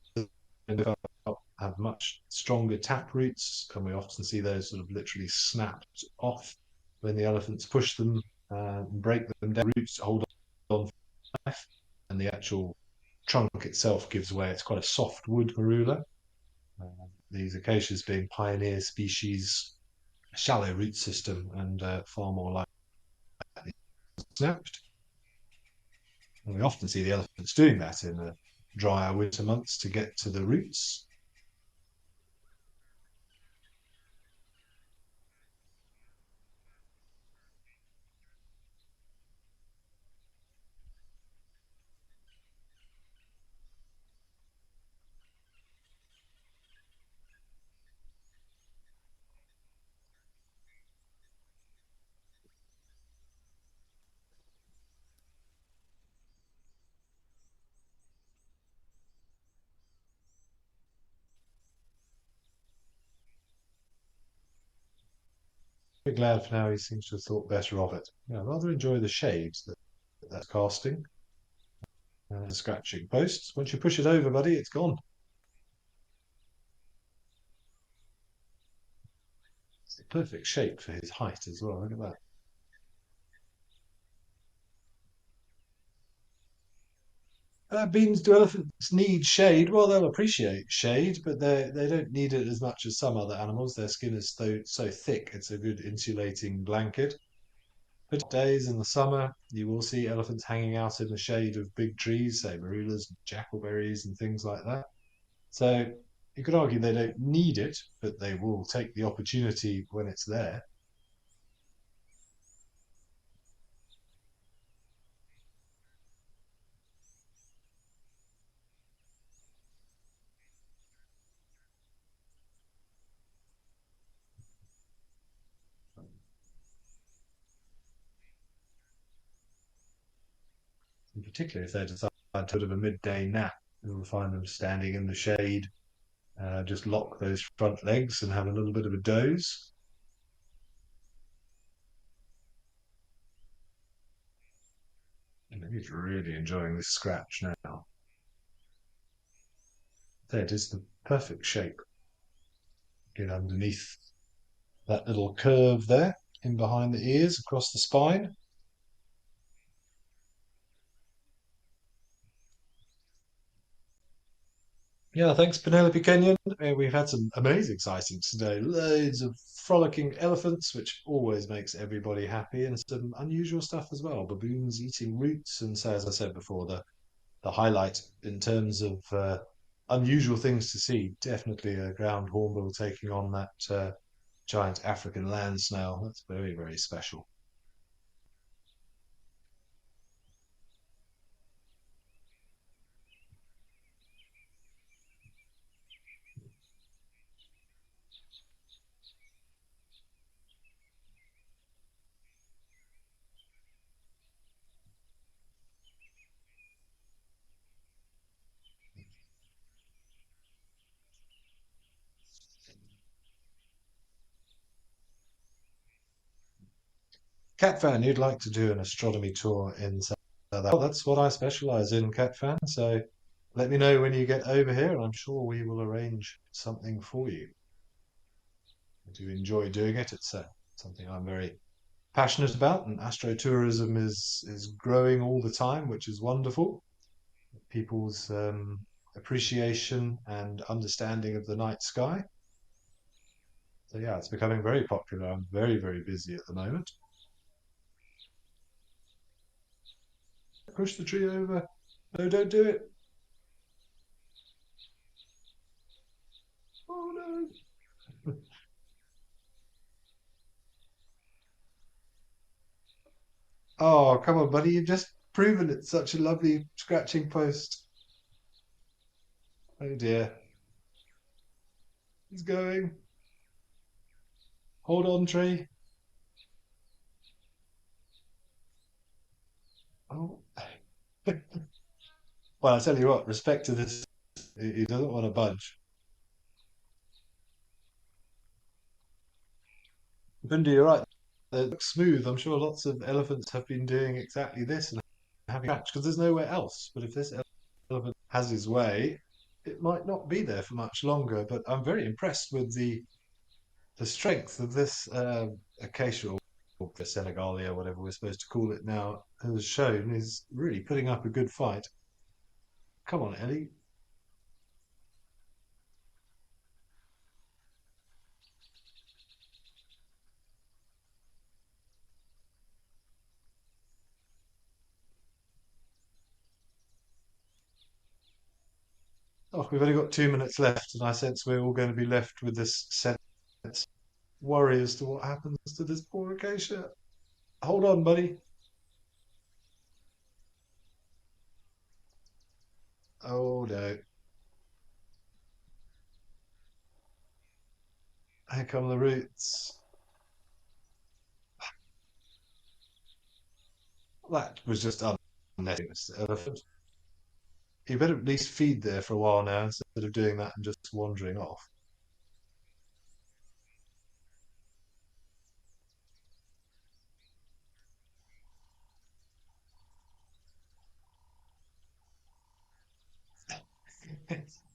have much stronger tap roots, and we often see those sort of literally snapped off when the elephants push them and break them down. Roots hold on for life, and the actual trunk itself gives way. It's quite a soft wood marula. These acacias being pioneer species, shallow root system and far more likely snapped. And we often see the elephants doing that in the drier winter months to get to the roots. Very glad for now he seems to have thought better of it. Yeah, I rather enjoy the shades that's casting. Scratching posts. Once you push it over, buddy, it's gone. It's the perfect shape for his height as well. Look at that. Beans, do elephants need shade? Well, they'll appreciate shade, but they don't need it as much as some other animals. Their skin is so thick; it's a good insulating blanket. But days in the summer, you will see elephants hanging out in the shade of big trees, say marulas, jackalberries, and things like that. So you could argue they don't need it, but they will take the opportunity when it's there. And particularly if they decide to sort of a midday nap, you'll find them standing in the shade, just lock those front legs and have a little bit of a doze. And he's really enjoying this scratch now. There it is, the perfect shape. Get underneath that little curve there, in behind the ears, across the spine. Yeah, thanks, Penelope Kenyon. We've had some amazing sightings today. Loads of frolicking elephants, which always makes everybody happy, and some unusual stuff as well. Baboons eating roots, and so as I said before, the highlight in terms of unusual things to see, definitely a ground hornbill taking on that giant African land snail. That's very, very special. Cat fan, you'd like to do an astronomy tour in South Africa? That's what I specialize in, cat fan. So let me know when you get over here, and I'm sure we will arrange something for you. do enjoy doing it. It's something I'm very passionate about, and astrotourism is growing all the time, which is wonderful. People's appreciation and understanding of the night sky. So yeah, it's becoming very popular. I'm very, very busy at the moment. Push the tree over. No, don't do it. Oh no. Oh, come on, buddy. You've just proven it's such a lovely scratching post. Oh dear. He's going. Hold on, tree. Oh. Well, I tell you what, respect to this. He doesn't want to budge. Bindi, you're right. It looks smooth. I'm sure lots of elephants have been doing exactly this and having catch because there's nowhere else. But if this elephant has his way, it might not be there for much longer. But I'm very impressed with the strength of this acacia or the Senegalia, whatever we're supposed to call it now, has shown is really putting up a good fight. Come on, Ellie. Oh, we've only got 2 minutes left, and I sense we're all going to be left with this sense worry as to what happens to this poor acacia. Hold on, buddy. Oh no. Here come the roots. That was just unnecessary, Mr. Elephant. You better at least feed there for a while now instead of doing that and just wandering off.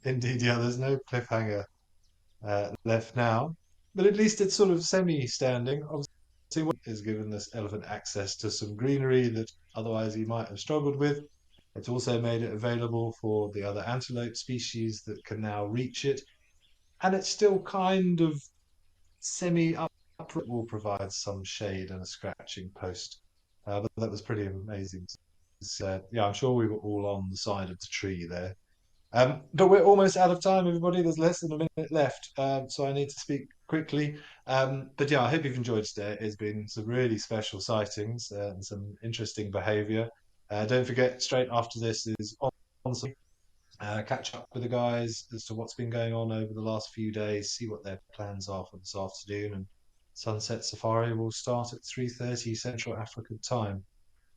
Indeed, yeah, there's no cliffhanger left now. But at least it's sort of semi-standing. Obviously, what is given this elephant access to some greenery that otherwise he might have struggled with. It's also made it available for the other antelope species that can now reach it. And it's still kind of semi upright, will provide some shade and a scratching post. But that was pretty amazing. Yeah, I'm sure we were all on the side of the tree there. But we're almost out of time, everybody. There's less than a minute left, so I need to speak quickly. But yeah, I hope you've enjoyed today. It's been some really special sightings and some interesting behaviour. Don't forget, straight after this is on catch up with the guys as to what's been going on over the last few days, see what their plans are for this afternoon, and Sunset Safari will start at 3:30 Central African time.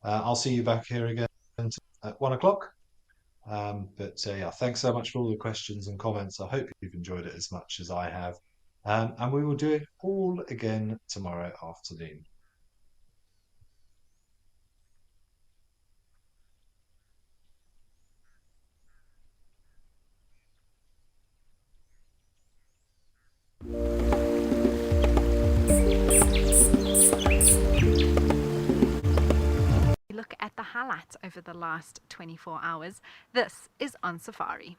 I'll see you back here again at 1 o'clock. But yeah, thanks so much for all the questions and comments. I hope you've enjoyed it as much as I have. And we will do it all again tomorrow afternoon. Look at the highlights over the last 24 hours. This is On Safari.